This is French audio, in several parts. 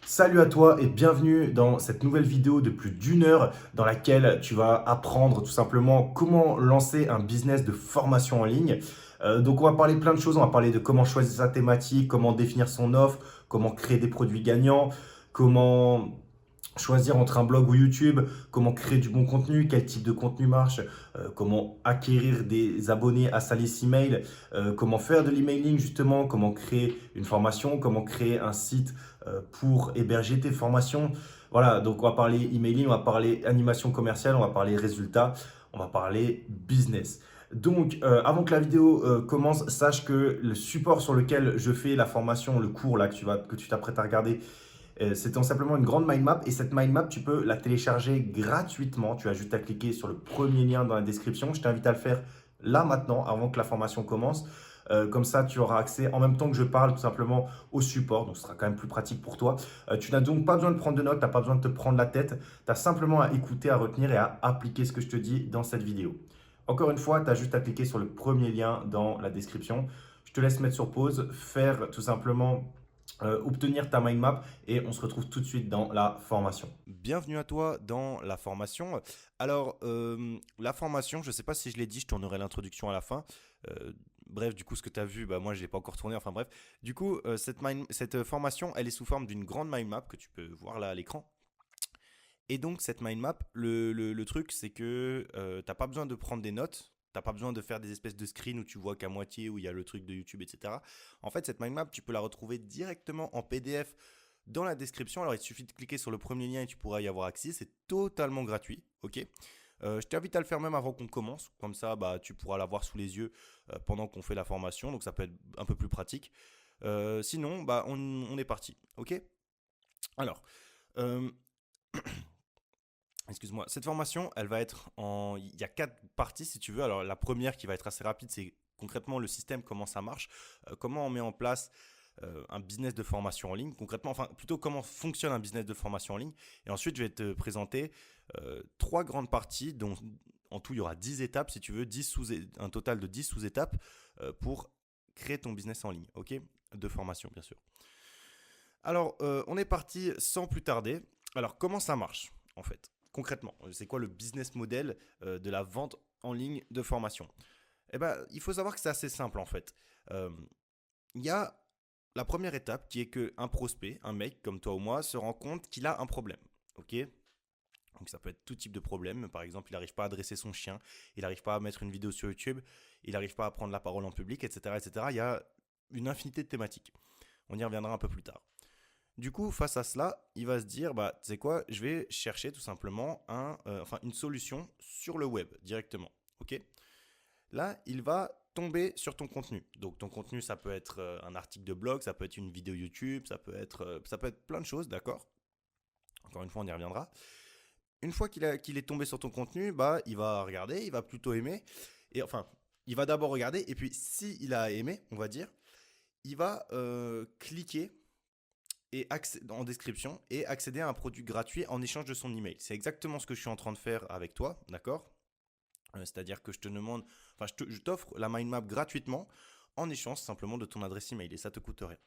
Salut à toi et bienvenue dans cette nouvelle vidéo de plus d'une heure dans laquelle tu vas apprendre tout simplement comment lancer un business de formation en ligne. Donc on va parler plein de choses, on va parler de comment choisir sa thématique, comment définir son offre, comment créer des produits gagnants, comment choisir entre un blog ou YouTube, comment créer du bon contenu, quel type de contenu marche, comment acquérir des abonnés à sa liste email, comment faire de l'emailing justement, comment créer une formation, comment créer un site pour héberger tes formations. Voilà, donc on va parler emailing, on va parler animation commerciale, on va parler résultats, on va parler business. Donc, avant que la vidéo commence, sache que le support sur lequel je fais la formation, le cours là que tu t'apprêtes à regarder, c'est tout simplement une grande mind map et cette mind map, tu peux la télécharger gratuitement. Tu as juste à cliquer sur le premier lien dans la description. Je t'invite à le faire là maintenant, avant que la formation commence. Comme ça, tu auras accès en même temps que je parle tout simplement au support. Donc, ce sera quand même plus pratique pour toi. Tu n'as donc pas besoin de prendre de notes, tu n'as pas besoin de te prendre la tête. Tu as simplement à écouter, à retenir et à appliquer ce que je te dis dans cette vidéo. Encore une fois, tu as juste à cliquer sur le premier lien dans la description. Je te laisse mettre sur pause, faire tout simplement obtenir ta mind map et on se retrouve tout de suite dans la formation. Bienvenue à toi dans la formation. Alors, la formation, je ne sais pas si je l'ai dit, je tournerai l'introduction à la fin. Bref, du coup, ce que tu as vu, bah, moi, je ne l'ai pas encore tourné. Enfin bref, du coup, cette formation, elle est sous forme d'une grande mind map que tu peux voir là à l'écran. Et donc, cette mind map, le truc, c'est que tu n'as pas besoin de prendre des notes. T'as pas besoin de faire des espèces de screens où tu vois qu'à moitié, où il y a le truc de YouTube, etc. En fait, cette mind map, tu peux la retrouver directement en PDF dans la description. Alors, il suffit de cliquer sur le premier lien et tu pourras y avoir accès. C'est totalement gratuit, ok. Je t'invite à le faire même avant qu'on commence. Comme ça, bah, tu pourras l'avoir sous les yeux pendant qu'on fait la formation. Donc, ça peut être un peu plus pratique. Sinon, bah, on est parti, ok. Alors, euh, excuse-moi, cette formation, elle va être en. Il y a quatre parties si tu veux. Alors, la première qui va être assez rapide, c'est concrètement le système, comment ça marche, comment on met en place un business de formation en ligne, concrètement, enfin plutôt comment fonctionne un business de formation en ligne. Et ensuite, je vais te présenter trois grandes parties, dont en tout, il y aura 10 étapes, si tu veux, un total de 10 sous-étapes pour créer ton business en ligne, ok. De formation, bien sûr. Alors, on est parti sans plus tarder. Alors, comment ça marche, en fait, concrètement? C'est quoi le business model de la vente en ligne de formation? Eh ben, il faut savoir que c'est assez simple, en fait. Euh, Il y a la première étape qui est qu'un prospect, un mec comme toi ou moi, se rend compte qu'il a un problème. Ok. Donc ça peut être tout type de problème. Par exemple, il n'arrive pas à dresser son chien, il n'arrive pas à mettre une vidéo sur YouTube, il n'arrive pas à prendre la parole en public, etc., etc. Il y a une infinité de thématiques. On y reviendra un peu plus tard. Du coup, face à cela, il va se dire, bah, tu sais quoi, je vais chercher tout simplement une solution sur le web directement. Ok. Là, il va tomber sur ton contenu. Donc ton contenu, ça peut être un article de blog, ça peut être une vidéo YouTube, ça peut être plein de choses, d'accord. Encore une fois, on y reviendra. Une fois qu'il est tombé sur ton contenu, bah, il va regarder, il va plutôt aimer. Et enfin, il va d'abord regarder, et puis s'il a aimé, on va dire, il va cliquer en description et accéder à un produit gratuit en échange de son email. C'est exactement ce que je suis en train de faire avec toi, d'accord. C'est-à-dire que je te demande, enfin, je t'offre la mind map gratuitement en échange simplement de ton adresse email et ça te coûte rien.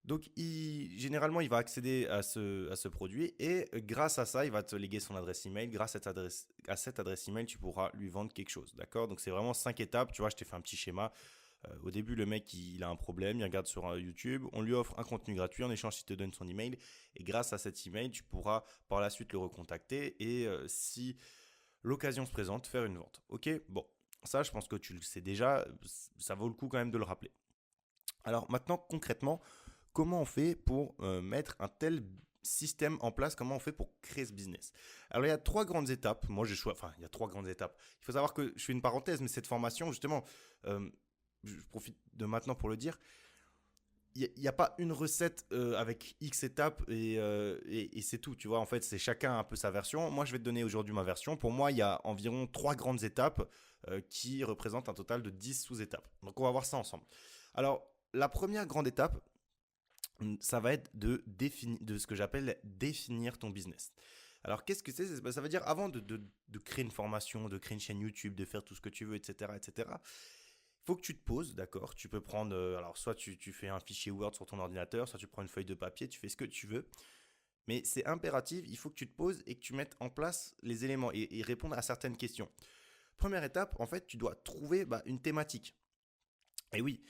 Donc, généralement, il va accéder à ce produit et grâce à ça, il va te léguer son adresse email. Grâce à cette adresse email, tu pourras lui vendre quelque chose. D'accord. Donc, c'est vraiment 5 étapes. Tu vois, je t'ai fait un petit schéma. Au début, le mec, il a un problème, il regarde sur YouTube, on lui offre un contenu gratuit, en échange, il te donne son email, et grâce à cet email, tu pourras par la suite le recontacter, et si l'occasion se présente, faire une vente. Ok. Bon, ça, je pense que tu le sais déjà, ça vaut le coup quand même de le rappeler. Alors maintenant, concrètement, comment on fait pour mettre un tel système en place, comment on fait pour créer ce business. Alors il y a trois grandes étapes, moi j'ai choisi, enfin il y a trois grandes étapes. Il faut savoir que je fais une parenthèse, mais cette formation, justement, euh, je profite de maintenant pour le dire, il n'y a pas une recette avec X étapes et c'est tout, tu vois. En fait, c'est chacun un peu sa version. Moi, je vais te donner aujourd'hui ma version. Pour moi, il y a environ trois grandes étapes qui représentent un total de 10 sous-étapes. Donc, on va voir ça ensemble. Alors, la première grande étape, ça va être de ce que j'appelle définir ton business. Alors, qu'est-ce que c'est? Ça veut dire avant de créer une formation, de créer une chaîne YouTube, de faire tout ce que tu veux, etc., etc., faut que tu te poses, d'accord? Tu peux prendre, alors soit tu fais un fichier Word sur ton ordinateur, soit tu prends une feuille de papier, tu fais ce que tu veux. Mais c'est impératif, il faut que tu te poses et que tu mettes en place les éléments et répondre à certaines questions. Première étape, en fait, tu dois trouver une thématique. Et oui,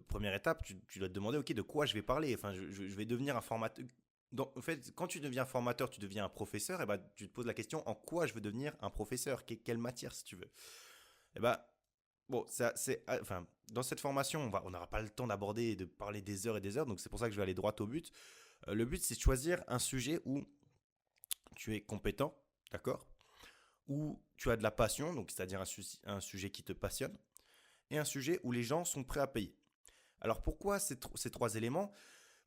première étape, tu dois te demander, ok, de quoi je vais parler. Enfin, je vais devenir un formateur. En fait, quand tu deviens formateur, tu deviens un professeur, et ben, tu te poses la question, en quoi je veux devenir un professeur? Quelle matière, si tu veux? Et ben, bon, enfin, dans cette formation, on n'aura pas le temps d'aborder et de parler des heures et des heures, donc c'est pour ça que je vais aller droit au but. Le but, c'est de choisir un sujet où tu es compétent, d'accord? Où tu as de la passion, donc c'est-à-dire un sujet qui te passionne, et un sujet où les gens sont prêts à payer. Alors pourquoi ces trois éléments?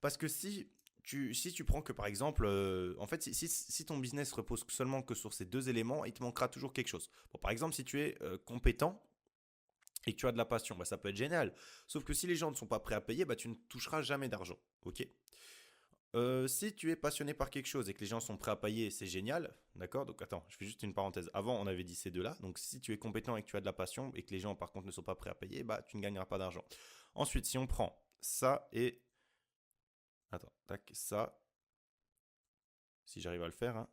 Parce que si tu prends que par exemple, en fait, si ton business repose seulement que sur ces deux éléments, il te manquera toujours quelque chose. Bon, par exemple, si tu es compétent et que tu as de la passion, ça peut être génial. Sauf que si les gens ne sont pas prêts à payer, tu ne toucheras jamais d'argent. Ok. Si tu es passionné par quelque chose et que les gens sont prêts à payer, c'est génial, d'accord? Donc attends, je fais juste une parenthèse. Avant, on avait dit ces deux-là. Donc si tu es compétent et que tu as de la passion et que les gens par contre ne sont pas prêts à payer, tu ne gagneras pas d'argent. Ensuite, si on prend ça et... Attends, tac, ça, si j'arrive à le faire, hein.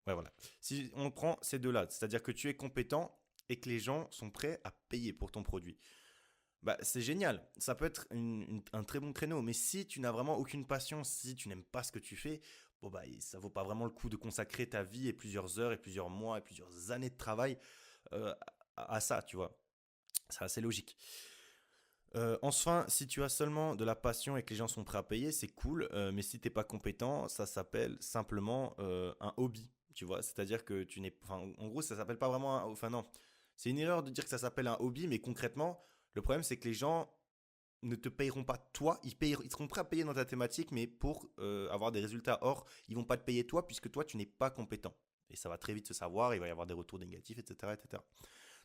Ouais, voilà. Si on prend ces deux-là, c'est-à-dire que tu es compétent et que les gens sont prêts à payer pour ton produit. C'est génial. Ça peut être un très bon créneau. Mais si tu n'as vraiment aucune passion, si tu n'aimes pas ce que tu fais, ça vaut pas vraiment le coup de consacrer ta vie et plusieurs heures et plusieurs mois et plusieurs années de travail à ça, tu vois. C'est assez logique. Enfin, si tu as seulement de la passion et que les gens sont prêts à payer, c'est cool. Mais si t'es pas compétent, ça s'appelle simplement un hobby, tu vois. C'est-à-dire que tu n'es, enfin, en gros, ça s'appelle pas vraiment, enfin non, c'est une erreur de dire que ça s'appelle un hobby, mais concrètement, le problème c'est que les gens ne te payeront pas toi, ils seront prêts à payer dans ta thématique, mais pour avoir des résultats. Or, ils vont pas te payer toi puisque toi tu n'es pas compétent. Et ça va très vite se savoir, il va y avoir des retours négatifs, etc., etc.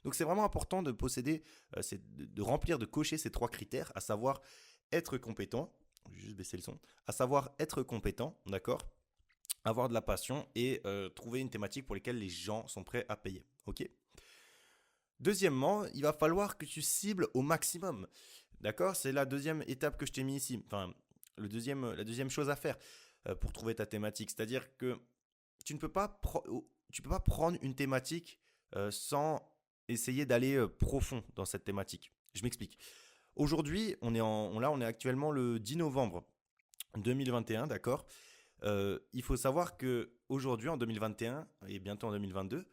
Donc c'est vraiment important de posséder, de remplir, de cocher ces trois critères, à savoir être compétent, je vais juste baisser le son, à savoir être compétent, d'accord, avoir de la passion et trouver une thématique pour laquelle les gens sont prêts à payer. Ok. Deuxièmement, il va falloir que tu cibles au maximum. D'accord? C'est la deuxième étape que je t'ai mis ici. Enfin, la deuxième chose à faire pour trouver ta thématique. C'est-à-dire que tu ne peux pas, tu peux pas prendre une thématique sans essayer d'aller profond dans cette thématique. Je m'explique. Aujourd'hui, on est actuellement le 10 novembre 2021, d'accord? Il faut savoir que aujourd'hui, en 2021 et bientôt en 2022,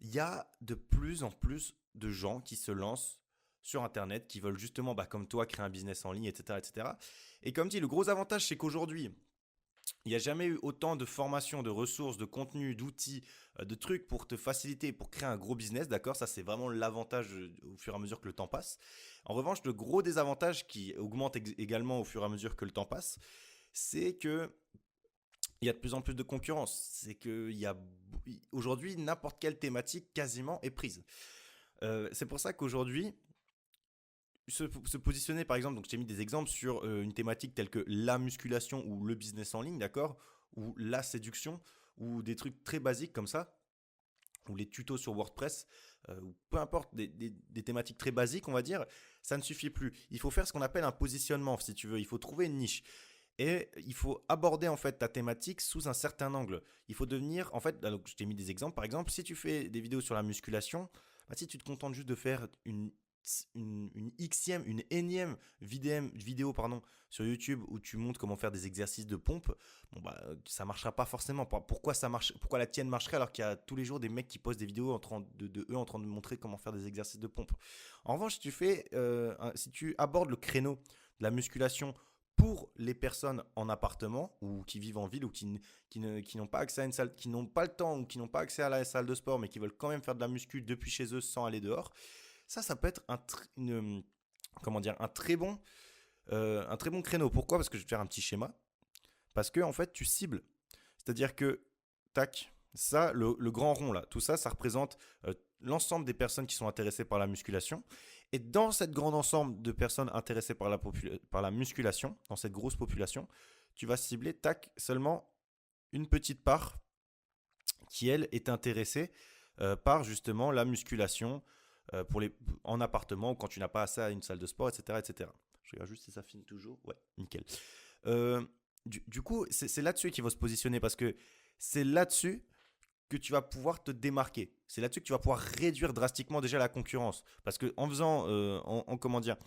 il y a de plus en plus de gens qui se lancent sur Internet, qui veulent justement, comme toi, créer un business en ligne, etc., etc. Et comme dit, le gros avantage, c'est qu'aujourd'hui, il n'y a jamais eu autant de formations, de ressources, de contenus, d'outils, de trucs pour te faciliter, pour créer un gros business, d'accord? Ça, c'est vraiment l'avantage au fur et à mesure que le temps passe. En revanche, le gros désavantage qui augmente également au fur et à mesure que le temps passe, c'est que il y a de plus en plus de concurrence. C'est que aujourd'hui, n'importe quelle thématique quasiment est prise. C'est pour ça qu'aujourd'hui, se positionner par exemple, donc je t'ai mis des exemples sur une thématique telle que la musculation ou le business en ligne, d'accord, ou la séduction, ou des trucs très basiques comme ça, ou les tutos sur WordPress, ou peu importe, des thématiques très basiques, on va dire, ça ne suffit plus. Il faut faire ce qu'on appelle un positionnement, si tu veux. Il faut trouver une niche. Et il faut aborder en fait ta thématique sous un certain angle. Il faut devenir, en fait, donc je t'ai mis des exemples. Par exemple, si tu fais des vidéos sur la musculation, si tu te contentes juste de faire une énième vidéo sur YouTube où tu montres comment faire des exercices de pompe, ça marchera pas forcément. Pourquoi ça marche? Pourquoi la tienne marcherait alors qu'il y a tous les jours des mecs qui postent des vidéos eux en train de montrer comment faire des exercices de pompe? En revanche, si tu abordes le créneau de la musculation pour les personnes en appartement ou qui vivent en ville ou qui n'ont pas accès à une salle, qui n'ont pas le temps ou qui n'ont pas accès à la salle de sport mais qui veulent quand même faire de la muscu depuis chez eux sans aller dehors, ça peut être un très bon créneau. Pourquoi? Parce que je vais te faire un petit schéma. Parce que en fait, tu cibles. C'est-à-dire que, tac, ça, le grand rond là, tout ça, ça représente l'ensemble des personnes qui sont intéressées par la musculation. Et dans cette grande ensemble de personnes intéressées par la musculation, dans cette grosse population, tu vas cibler, tac, seulement une petite part qui, elle, est intéressée par justement la musculation, pour en appartement ou quand tu n'as pas accès à une salle de sport, etc., etc. Je regarde juste si ça filme toujours. Ouais, nickel. Euh, du coup, c'est là-dessus qu'il faut se positionner parce que c'est là-dessus que tu vas pouvoir te démarquer. C'est là-dessus que tu vas pouvoir réduire drastiquement déjà la concurrence. Parce que en faisant, comment dire,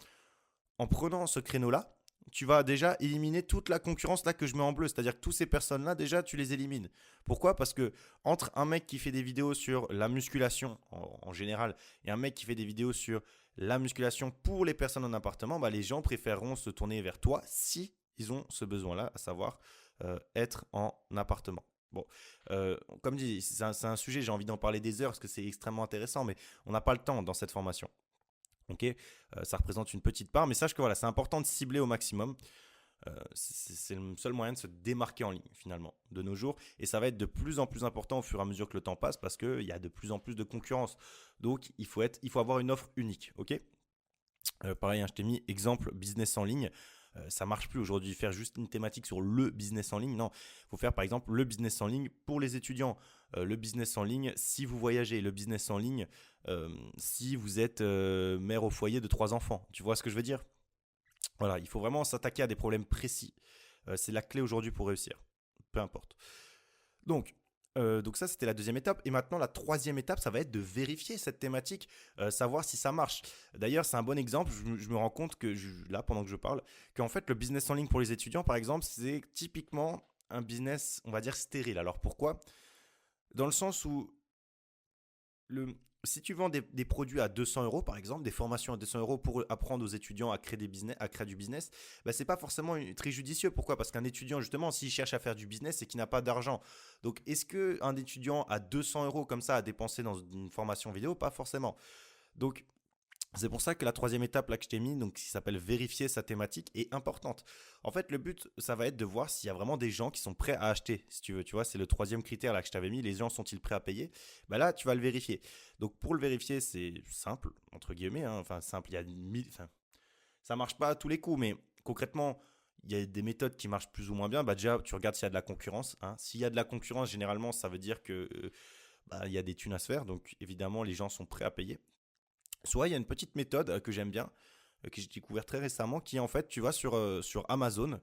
en prenant ce créneau-là, tu vas déjà éliminer toute la concurrence là que je mets en bleu. C'est-à-dire que toutes ces personnes-là, déjà, tu les élimines. Pourquoi? Parce que entre un mec qui fait des vidéos sur la musculation en général et un mec qui fait des vidéos sur la musculation pour les personnes en appartement, bah, les gens préféreront se tourner vers toi si ils ont ce besoin-là, à savoir être en appartement. Bon, comme dit, c'est un sujet, j'ai envie d'en parler des heures parce que c'est extrêmement intéressant, mais on n'a pas le temps dans cette formation. Ok, ça représente une petite part, mais sache que voilà, c'est important de cibler au maximum. C'est le seul moyen de se démarquer en ligne finalement de nos jours, et ça va être de plus en plus important au fur et à mesure que le temps passe parce qu'il y a de plus en plus de concurrence. Donc il faut avoir une offre unique. Ok, pareil, hein, je t'ai mis exemple business en ligne. Ça marche plus aujourd'hui faire juste une thématique sur le business en ligne. Non, il faut faire par exemple le business en ligne pour les étudiants, le business en ligne si vous voyagez, le business en ligne si vous êtes mère au foyer de 3 enfants. Tu vois ce que je veux dire? Voilà, il faut vraiment s'attaquer à des problèmes précis. C'est la clé aujourd'hui pour réussir. Peu importe. Donc ça, c'était la deuxième étape. Et maintenant, la troisième étape, ça va être de vérifier cette thématique, savoir si ça marche. D'ailleurs, c'est un bon exemple. Je me rends compte que, là, pendant que je parle, qu'en fait, le business en ligne pour les étudiants, par exemple, c'est typiquement un business, on va dire, stérile. Alors pourquoi? Dans le sens où si tu vends des produits à 200 euros, par exemple, des formations à 200 euros pour apprendre aux étudiants à créer, à créer du business, bah, ce n'est pas forcément très judicieux. Pourquoi? Parce qu'un étudiant, justement, s'il cherche à faire du business, c'est qu'il n'a pas d'argent. Donc, est-ce qu'un étudiant a 200 euros comme ça à dépenser dans une formation vidéo? Pas forcément. Donc, c'est pour ça que la troisième étape là que je t'ai mis, donc qui s'appelle vérifier sa thématique, est importante. En fait, le but, ça va être de voir s'il y a vraiment des gens qui sont prêts à acheter, si tu veux. Tu vois, c'est le troisième critère là que je t'avais mis. Les gens sont-ils prêts à payer? Bah là, tu vas le vérifier. Donc pour le vérifier, c'est simple entre guillemets, hein. Enfin simple. Il y a enfin, ça marche pas à tous les coups, mais concrètement, il y a des méthodes qui marchent plus ou moins bien. Bah déjà, tu regardes s'il y a de la concurrence, hein. S'il y a de la concurrence, généralement, ça veut dire que bah, il y a des thunes à se faire. Donc évidemment, les gens sont prêts à payer. Soit il y a une petite méthode que j'aime bien, que j'ai découvert très récemment, qui en fait, tu vas sur Amazon,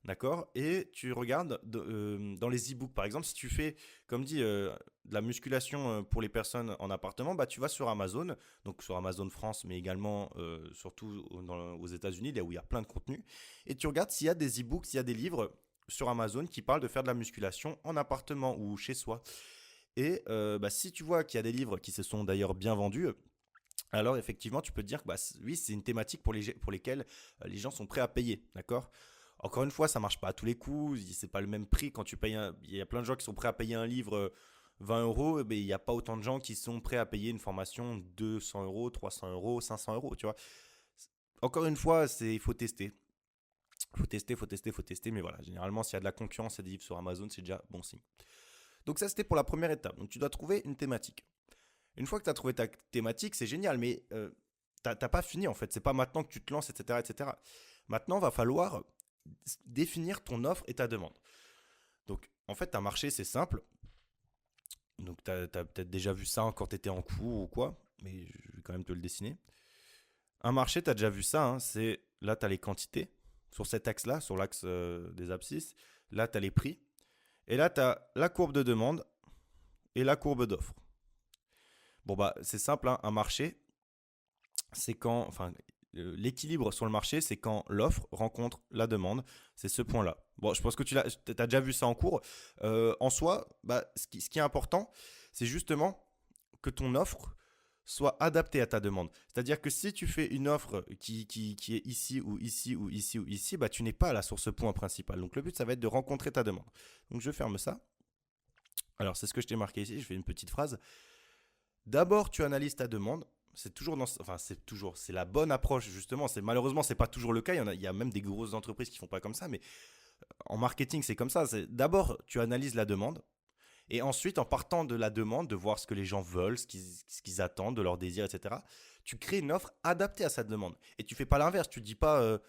d'accord, et tu regardes dans les e-books, par exemple, si tu fais, comme dit, de la musculation pour les personnes en appartement, bah, tu vas sur Amazon, donc sur Amazon France, mais également surtout aux États-Unis, là où il y a plein de contenu, et tu regardes s'il y a des e-books, s'il y a des livres sur Amazon qui parlent de faire de la musculation en appartement ou chez soi. Et bah, si tu vois qu'il y a des livres qui se sont d'ailleurs bien vendus, alors effectivement, tu peux te dire que bah, oui, c'est une thématique pour lesquelles les gens sont prêts à payer, d'accord? Encore une fois, ça marche pas à tous les coups, c'est pas le même prix quand tu payes il y a plein de gens qui sont prêts à payer un livre 20 euros, mais il n'y a pas autant de gens qui sont prêts à payer une formation 200 euros, 300 euros, 500 euros, tu vois. Encore une fois, il faut tester. Faut tester, mais voilà, généralement, s'il y a de la concurrence et des livres sur Amazon, c'est déjà bon signe. Donc ça, c'était pour la première étape. Donc tu dois trouver une thématique. Une fois que tu as trouvé ta thématique, c'est génial, mais t'as pas fini en fait. C'est pas maintenant que tu te lances, etc., etc. Maintenant, va falloir définir ton offre et ta demande. Donc, en fait, un marché, c'est simple. Donc, tu as peut-être déjà vu ça quand tu étais en cours ou quoi, mais je vais quand même te le dessiner. Un marché, tu as déjà vu ça, hein, c'est là, tu as les quantités sur cet axe-là, sur l'axe des abscisses. Là, tu as les prix. Et là, tu as la courbe de demande et la courbe d'offre. Bon, bah, c'est simple, hein, un marché, c'est quand, enfin, l'équilibre sur le marché, c'est quand l'offre rencontre la demande. C'est ce point-là. Bon, je pense que tu as déjà vu ça en cours. En soi, bah, ce qui est important, c'est justement que ton offre soit adaptée à ta demande. C'est-à-dire que si tu fais une offre qui est ici ou ici ou ici ou ici, bah, tu n'es pas là sur ce point principal. Donc le but, ça va être de rencontrer ta demande. Donc je ferme ça. Alors c'est ce que je t'ai marqué ici, je fais une petite phrase. D'abord, tu analyses ta demande. C'est la bonne approche justement. Malheureusement, c'est pas toujours le cas. Il y a même des grosses entreprises qui font pas comme ça, mais en marketing, c'est comme ça. D'abord, tu analyses la demande, et ensuite, en partant de la demande, de voir ce que les gens veulent, ce qu'ils attendent, de leurs désirs, etc. Tu crées une offre adaptée à cette demande. Et tu fais pas l'inverse. Tu dis pas,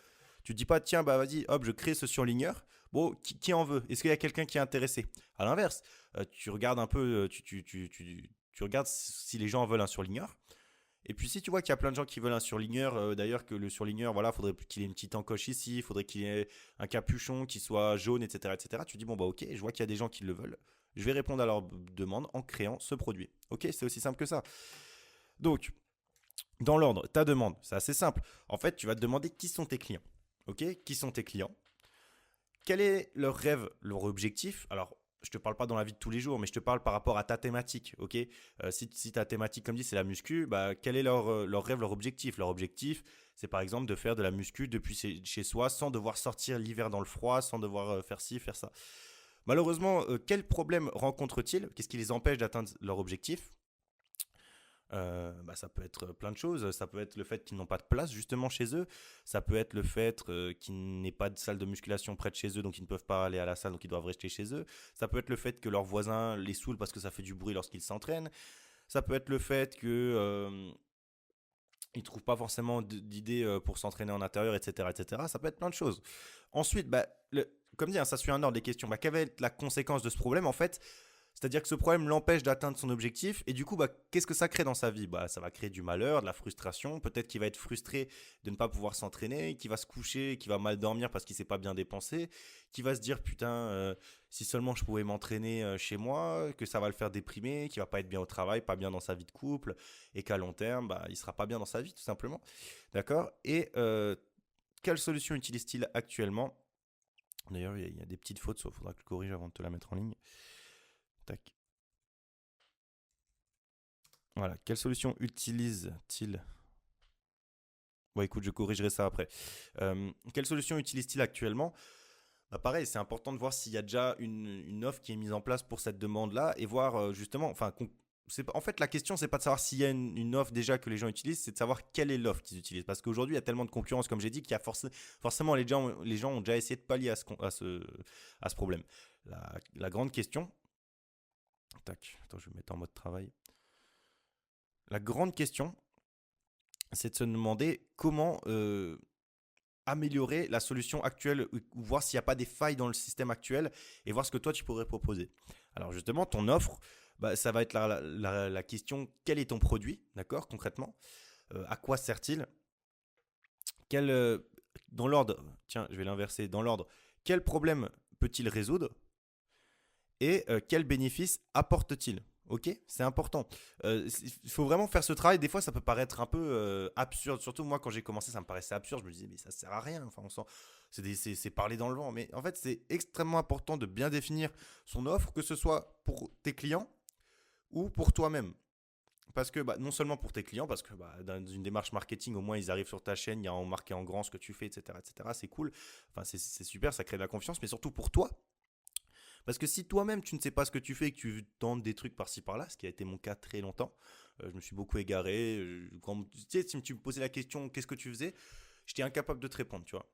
tiens, bah vas-y, hop, je crée ce surligneur. Bon, qui en veut? Est-ce qu'il y a quelqu'un qui est intéressé? À l'inverse, tu regardes un peu, tu regardes si les gens veulent un surligneur. Et puis si tu vois qu'il y a plein de gens qui veulent un surligneur, d'ailleurs que le surligneur, voilà, faudrait qu'il ait une petite encoche ici, il faudrait qu'il ait un capuchon qui soit jaune, etc., etc. Tu dis bon bah ok, je vois qu'il y a des gens qui le veulent. Je vais répondre à leur demande en créant ce produit. Ok, c'est aussi simple que ça. Donc, dans l'ordre, ta demande, c'est assez simple. En fait, tu vas te demander qui sont tes clients. Ok, qui sont tes clients? Quel est leur rêve, leur objectif? Alors, je te parle pas dans la vie de tous les jours, mais je te parle par rapport à ta thématique, ok? Si ta thématique, comme dit, c'est la muscu, bah, quel est leur rêve, leur objectif? Leur objectif, c'est par exemple de faire de la muscu depuis chez soi sans devoir sortir l'hiver dans le froid, sans devoir faire ci, faire ça. Malheureusement, quels problèmes rencontrent-ils? Qu'est-ce qui les empêche d'atteindre leur objectif? Ça peut être plein de choses. Ça peut être le fait qu'ils n'ont pas de place justement chez eux. Ça peut être le fait qu'ils n'aient pas de salle de musculation près de chez eux, donc ils ne peuvent pas aller à la salle, donc ils doivent rester chez eux. Ça peut être le fait que leurs voisins les saoulent parce que ça fait du bruit lorsqu'ils s'entraînent. Ça peut être le fait que ils trouvent pas forcément d'idées pour s'entraîner en intérieur, etc., etc. Ça peut être plein de choses. Ensuite, comme dit, hein, ça suit un ordre des questions. Quelle va être la conséquence de ce problème en fait? C'est-à-dire que ce problème l'empêche d'atteindre son objectif et du coup, qu'est-ce que ça crée dans sa vie? Ça va créer du malheur, de la frustration. Peut-être qu'il va être frustré de ne pas pouvoir s'entraîner, qu'il va se coucher, qu'il va mal dormir parce qu'il ne s'est pas bien dépensé, qu'il va se dire putain, si seulement je pouvais m'entraîner chez moi, que ça va le faire déprimer, qu'il va pas être bien au travail, pas bien dans sa vie de couple et qu'à long terme, il sera pas bien dans sa vie tout simplement. D'accord? Et quelle solution utilise-t-il actuellement? D'ailleurs, il y a des petites fautes, il faudra que je corrige avant de te la mettre en ligne. Tac. Voilà. Quelle solution utilise-t-il? Bon, écoute, je corrigerai ça après. Quelle solution utilise-t-il actuellement? Pareil, c'est important de voir s'il y a déjà une offre qui est mise en place pour cette demande-là et voir justement, en fait, la question, c'est pas de savoir s'il y a une offre déjà que les gens utilisent, c'est de savoir quelle est l'offre qu'ils utilisent. Parce qu'aujourd'hui, il y a tellement de concurrence, comme j'ai dit, qu'il y a forcément les gens ont déjà essayé de pallier à ce problème. La grande question, tac, attends, je vais me mettre en mode travail. La grande question, c'est de se demander comment améliorer la solution actuelle ou voir s'il n'y a pas des failles dans le système actuel et voir ce que toi tu pourrais proposer. Alors justement, ton offre, ça va être la question, quel est ton produit, d'accord, concrètement? À quoi sert-il? Dans l'ordre, tiens, je vais l'inverser, dans l'ordre, quel problème peut-il résoudre? Et quel bénéfice apporte-t-il? Ok, c'est important. Il faut vraiment faire ce travail. Des fois, ça peut paraître un peu absurde. Surtout moi, quand j'ai commencé, ça me paraissait absurde. Je me disais, mais ça sert à rien. Enfin, c'est parler dans le vent. Mais en fait, c'est extrêmement important de bien définir son offre, que ce soit pour tes clients ou pour toi-même. Parce que non seulement pour tes clients, parce que dans une démarche marketing, au moins ils arrivent sur ta chaîne, il y a marqué en grand ce que tu fais, etc., etc. C'est cool. Enfin, c'est super, ça crée de la confiance, mais surtout pour toi. Parce que si toi-même tu ne sais pas ce que tu fais et que tu tentes des trucs par-ci par-là, ce qui a été mon cas très longtemps, je me suis beaucoup égaré. Tu sais, si tu me posais la question qu'est-ce que tu faisais, j'étais incapable de te répondre, tu vois.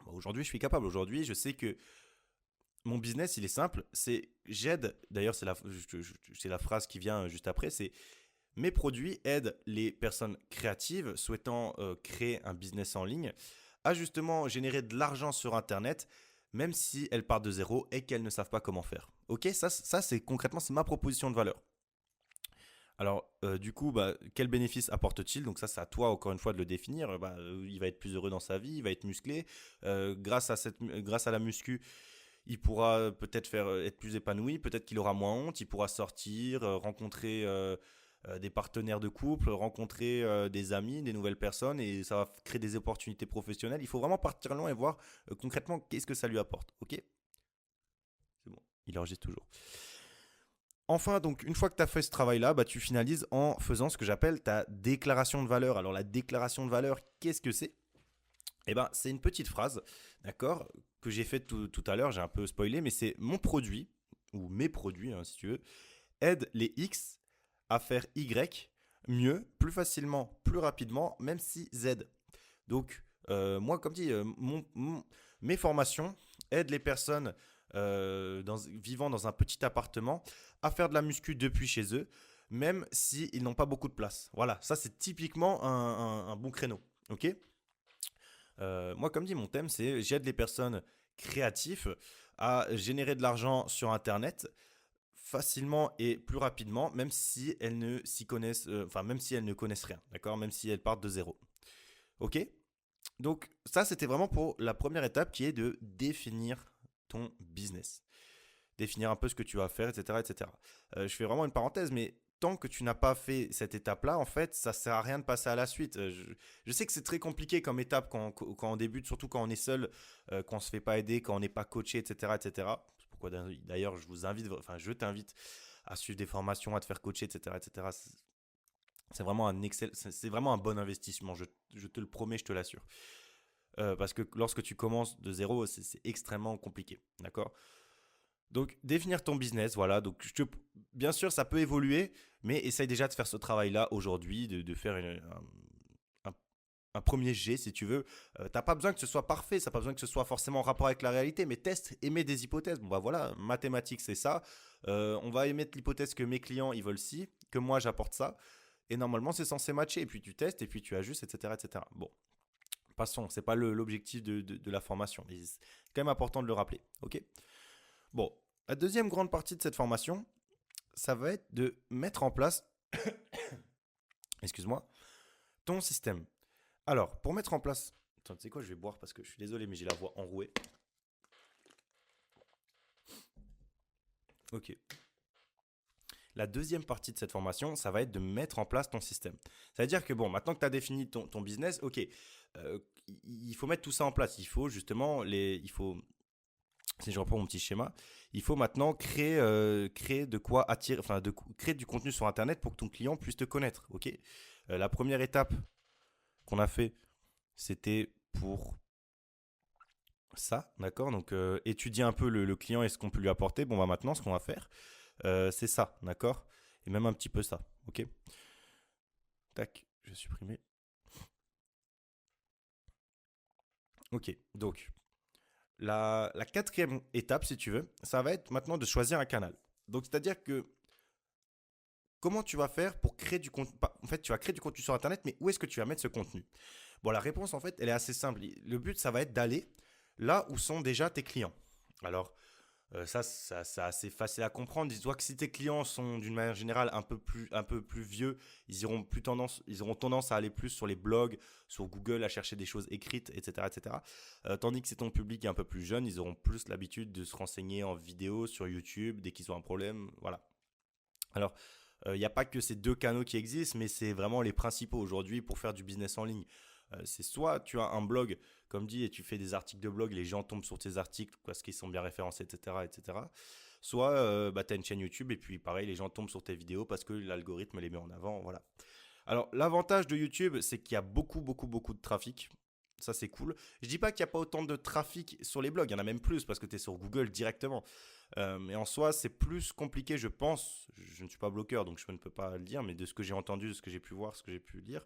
Aujourd'hui, je suis capable. Aujourd'hui, je sais que mon business, il est simple. J'aide, d'ailleurs, c'est la phrase qui vient juste après, c'est mes produits aident les personnes créatives souhaitant créer un business en ligne à justement générer de l'argent sur Internet, même si elles partent de zéro et qu'elles ne savent pas comment faire. Ok, ça c'est concrètement, c'est ma proposition de valeur. Alors, du coup, quel bénéfice apporte-t-il? Donc ça, c'est à toi, encore une fois, de le définir. Il va être plus heureux dans sa vie, il va être musclé. Grâce à la muscu, il pourra peut-être être plus épanoui, peut-être qu'il aura moins honte, il pourra sortir, rencontrer des partenaires de couple, rencontrer des amis, des nouvelles personnes et ça va créer des opportunités professionnelles. Il faut vraiment partir loin et voir concrètement qu'est-ce que ça lui apporte. Ok? C'est bon, il enregistre toujours. Enfin, donc, une fois que tu as fait ce travail-là, tu finalises en faisant ce que j'appelle ta déclaration de valeur. Alors, la déclaration de valeur, qu'est-ce que c'est? C'est une petite phrase, d'accord, que j'ai faite tout à l'heure, j'ai un peu spoilé, mais c'est mon produit, ou mes produits, hein, si tu veux, aident les X à faire Y mieux, plus facilement, plus rapidement, même si Z. Donc, moi, comme dit, mes formations aident les personnes vivant dans un petit appartement à faire de la muscu depuis chez eux, même s'ils n'ont pas beaucoup de place. Voilà, ça c'est typiquement un bon créneau. Ok? Moi, comme dit, mon thème, c'est j'aide les personnes créatives à générer de l'argent sur Internet facilement et plus rapidement, même si elles ne s'y connaissent, même si elles ne connaissent rien, d'accord? Même si elles partent de zéro. Ok? Donc ça, c'était vraiment pour la première étape qui est de définir ton business. Définir un peu ce que tu vas faire, etc. etc. Je fais vraiment une parenthèse, mais tant que tu n'as pas fait cette étape-là, en fait, ça ne sert à rien de passer à la suite. Je sais que c'est très compliqué comme étape quand on débute, surtout quand on est seul, quand on ne se fait pas aider, quand on n'est pas coaché, etc. etc. C'est pourquoi d'ailleurs, je t'invite à suivre des formations, à te faire coacher, etc. etc. C'est vraiment c'est vraiment un bon investissement, je te le promets, je te l'assure. Parce que lorsque tu commences de zéro, c'est extrêmement compliqué, d'accord? Donc, définir ton business, voilà. Donc, bien sûr, ça peut évoluer, mais essaye déjà de faire ce travail-là aujourd'hui, de faire un- un premier jet, si tu veux. T'as pas besoin que ce soit parfait, ça n'a pas besoin que ce soit forcément en rapport avec la réalité, mais teste, émets des hypothèses. Bon, bah voilà, mathématiques, c'est ça. On va émettre l'hypothèse que mes clients, ils veulent ci, que moi, j'apporte ça. Et normalement, c'est censé matcher. Et puis, tu testes, et puis tu ajustes, etc. etc. Bon, passons, c'est pas l'objectif de la formation, mais c'est quand même important de le rappeler, ok? Bon, la deuxième grande partie de cette formation, ça va être de mettre en place, excuse-moi, ton système. Alors, pour mettre en place, attends, tu sais quoi, je vais boire parce que je suis désolé, mais j'ai la voix enrouée. Ok. La deuxième partie de cette formation, ça va être de mettre en place ton système. C'est-à-dire que bon, maintenant que tu as défini ton business, ok, il faut mettre tout ça en place. Il faut justement si je reprends mon petit schéma, il faut maintenant créer de quoi attirer, créer du contenu sur Internet pour que ton client puisse te connaître. Ok. La première étape qu'on a fait, c'était pour ça, d'accord. Donc étudier un peu le client et ce qu'on peut lui apporter. Bon, bah maintenant, ce qu'on va faire, c'est ça, d'accord. Et même un petit peu ça. Ok. Tac, je vais supprimer. Ok. Donc la quatrième étape, si tu veux, ça va être maintenant de choisir un canal. Donc c'est-à-dire que comment tu vas faire pour créer du contenu? En fait, tu vas créer du contenu sur Internet, mais où est-ce que tu vas mettre ce contenu? Bon, la réponse, en fait, elle est assez simple. Le but, ça va être d'aller là où sont déjà tes clients. Alors, ça, c'est assez facile à comprendre. Dis-toi que si tes clients sont d'une manière générale un peu plus vieux, ils auront tendance à aller plus sur les blogs, sur Google, à chercher des choses écrites, etc., etc. Tandis que si ton public est un peu plus jeune, ils auront plus l'habitude de se renseigner en vidéo sur YouTube dès qu'ils ont un problème. Voilà. Alors, il n'y a pas que ces deux canaux qui existent, mais c'est vraiment les principaux aujourd'hui pour faire du business en ligne. C'est soit tu as un blog, comme dit, et tu fais des articles de blog, les gens tombent sur tes articles parce qu'ils sont bien référencés, etc. etc. Soit tu as une chaîne YouTube et puis pareil, les gens tombent sur tes vidéos parce que l'algorithme les met en avant. Voilà. Alors, l'avantage de YouTube, c'est qu'il y a beaucoup, beaucoup, beaucoup de trafic. Ça, c'est cool. Je dis pas qu'il n'y a pas autant de trafic sur les blogs, il y en a même plus parce que tu es sur Google directement. Mais en soi, c'est plus compliqué, je pense. Je ne suis pas bloqueur, donc je ne peux pas le dire, mais de ce que j'ai entendu, de ce que j'ai pu voir, ce que j'ai pu lire,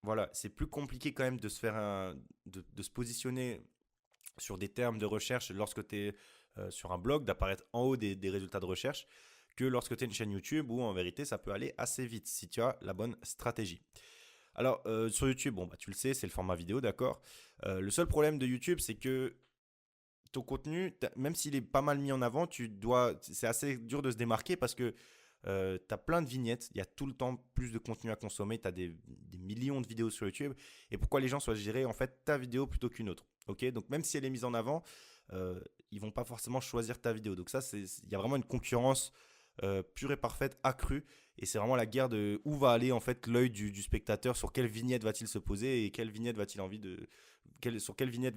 voilà, c'est plus compliqué quand même de se positionner sur des termes de recherche lorsque tu es sur un blog, d'apparaître en haut des résultats de recherche, que lorsque tu es une chaîne YouTube où en vérité ça peut aller assez vite si tu as la bonne stratégie. Alors sur YouTube, bon bah tu le sais, c'est le format vidéo, d'accord. Le seul problème de YouTube, c'est que ton contenu, même s'il est pas mal mis en avant, c'est assez dur de se démarquer parce que tu as plein de vignettes, il y a tout le temps plus de contenu à consommer, tu as des millions de vidéos sur YouTube. Et pourquoi les gens choisiraient en fait ta vidéo plutôt qu'une autre? Ok, donc même si elle est mise en avant, ils vont pas forcément choisir ta vidéo. Donc ça, il y a vraiment une concurrence pure et parfaite, accrue. Et c'est vraiment la guerre de où va aller en fait l'œil du spectateur, sur quelle vignette va-t-il se poser et sur quelle vignette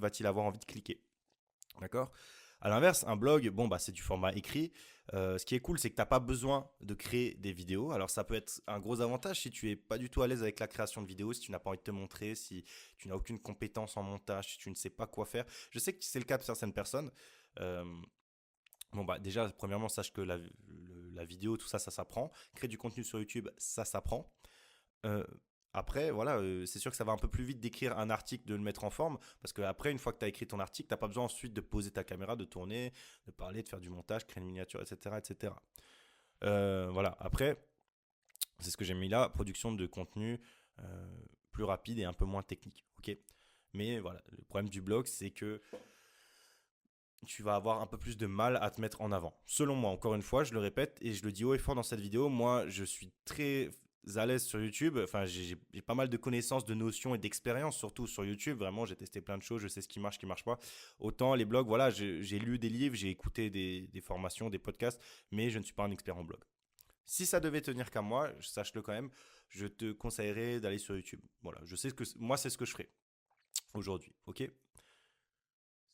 va-t-il avoir envie de cliquer. D'accord? À l'inverse, un blog, bon, bah, c'est du format écrit. Ce qui est cool, c'est que tu n'as pas besoin de créer des vidéos. Alors, ça peut être un gros avantage si tu es pas du tout à l'aise avec la création de vidéos, si tu n'as pas envie de te montrer, si tu n'as aucune compétence en montage, si tu ne sais pas quoi faire. Je sais que c'est le cas de certaines personnes. Euh, bon, bah, déjà, premièrement, sache que la vidéo, tout ça, ça s'apprend. Créer du contenu sur YouTube, ça s'apprend. Euh, Après, voilà, c'est sûr que ça va un peu plus vite d'écrire un article, de le mettre en forme, parce que après, une fois que tu as écrit ton article, tu n'as pas besoin ensuite de poser ta caméra, de tourner, de parler, de faire du montage, créer une miniature, etc. etc. Voilà, après, c'est ce que j'ai mis là, production de contenu plus rapide et un peu moins technique. Ok. Mais voilà, le problème du blog, c'est que tu vas avoir un peu plus de mal à te mettre en avant. Selon moi, encore une fois, je le répète et je le dis haut et fort dans cette vidéo, moi, je suis très à l'aise sur YouTube. Enfin, j'ai pas mal de connaissances, de notions et d'expérience, surtout sur YouTube. Vraiment, j'ai testé plein de choses, je sais ce qui marche pas. Autant les blogs, voilà, j'ai lu des livres, j'ai écouté des formations, des podcasts, mais je ne suis pas un expert en blog. Si ça devait tenir qu'à moi, sache-le quand même, je te conseillerais d'aller sur YouTube. Voilà, je sais que moi, c'est ce que je ferai aujourd'hui. Ok?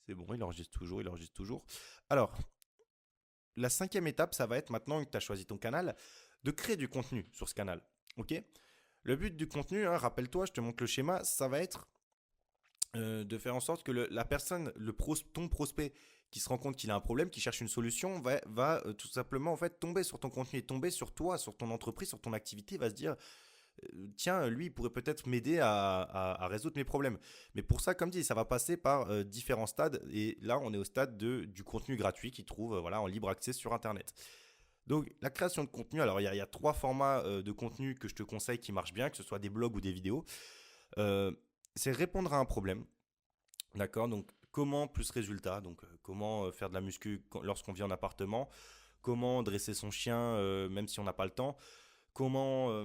C'est bon, il enregistre toujours, il enregistre toujours. Alors, la cinquième étape, ça va être maintenant que tu as choisi ton canal, de créer du contenu sur ce canal. Ok? Le but du contenu, hein, rappelle-toi, je te montre le schéma, ça va être de faire en sorte que la personne, ton prospect qui se rend compte qu'il a un problème, qui cherche une solution, va tout simplement en fait tomber sur ton contenu et tomber sur toi, sur ton entreprise, sur ton activité, va se dire tiens, lui, il pourrait peut-être m'aider à résoudre mes problèmes. Mais pour ça, comme dit, ça va passer par différents stades. Et là, on est au stade du contenu gratuit qu'il trouve voilà, en libre accès sur Internet. Donc, la création de contenu, alors il y a trois formats de contenu que je te conseille qui marchent bien, que ce soit des blogs ou des vidéos. Euh, c'est répondre à un problème. D'accord? Donc, comment plus résultat. Donc, comment faire de la muscu lorsqu'on vit en appartement. Comment dresser son chien même si on n'a pas le temps. Comment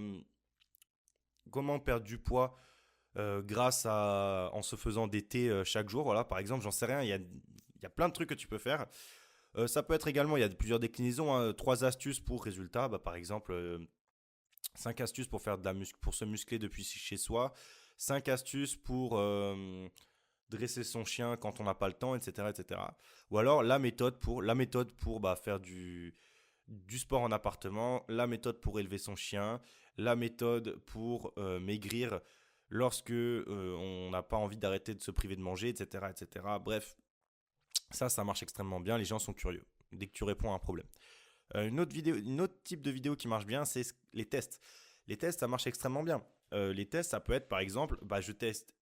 perdre du poids en se faisant des thés chaque jour. Voilà, par exemple, j'en sais rien, il y a plein de trucs que tu peux faire. Ça peut être également, il y a plusieurs déclinaisons, hein, 3 astuces pour résultat. Bah, par exemple, 5 astuces pour faire pour se muscler depuis chez soi. 5 astuces pour dresser son chien quand on n'a pas le temps, etc., etc. Ou alors la méthode pour faire du sport en appartement, la méthode pour élever son chien, la méthode pour maigrir lorsque on n'a pas envie d'arrêter de se priver de manger, etc., etc. Bref, ça marche extrêmement bien. Les gens sont curieux dès que tu réponds à un problème. Une autre type de vidéo qui marche bien, c'est les tests. Les tests, ça marche extrêmement bien. Les tests, ça peut être par exemple, je teste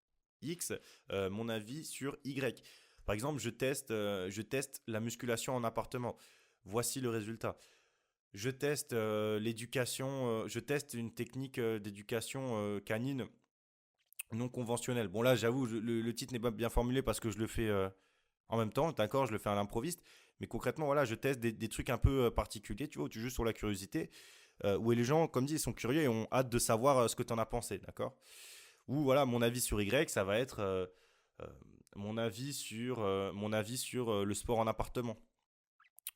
X, mon avis sur Y. Par exemple, je teste la musculation en appartement. Voici le résultat. Je teste l'éducation, je teste une technique d'éducation canine non conventionnelle. Bon là, j'avoue, le titre n'est pas bien formulé parce que je le fais en même temps, d'accord, je le fais à l'improviste. Mais concrètement, voilà, je teste des trucs un peu particuliers, tu vois, où tu joues sur la curiosité, où les gens, comme dit, ils sont curieux et ont hâte de savoir ce que tu en as pensé, d'accord? Ou voilà, mon avis sur Y, ça va être euh, mon avis sur le sport en appartement,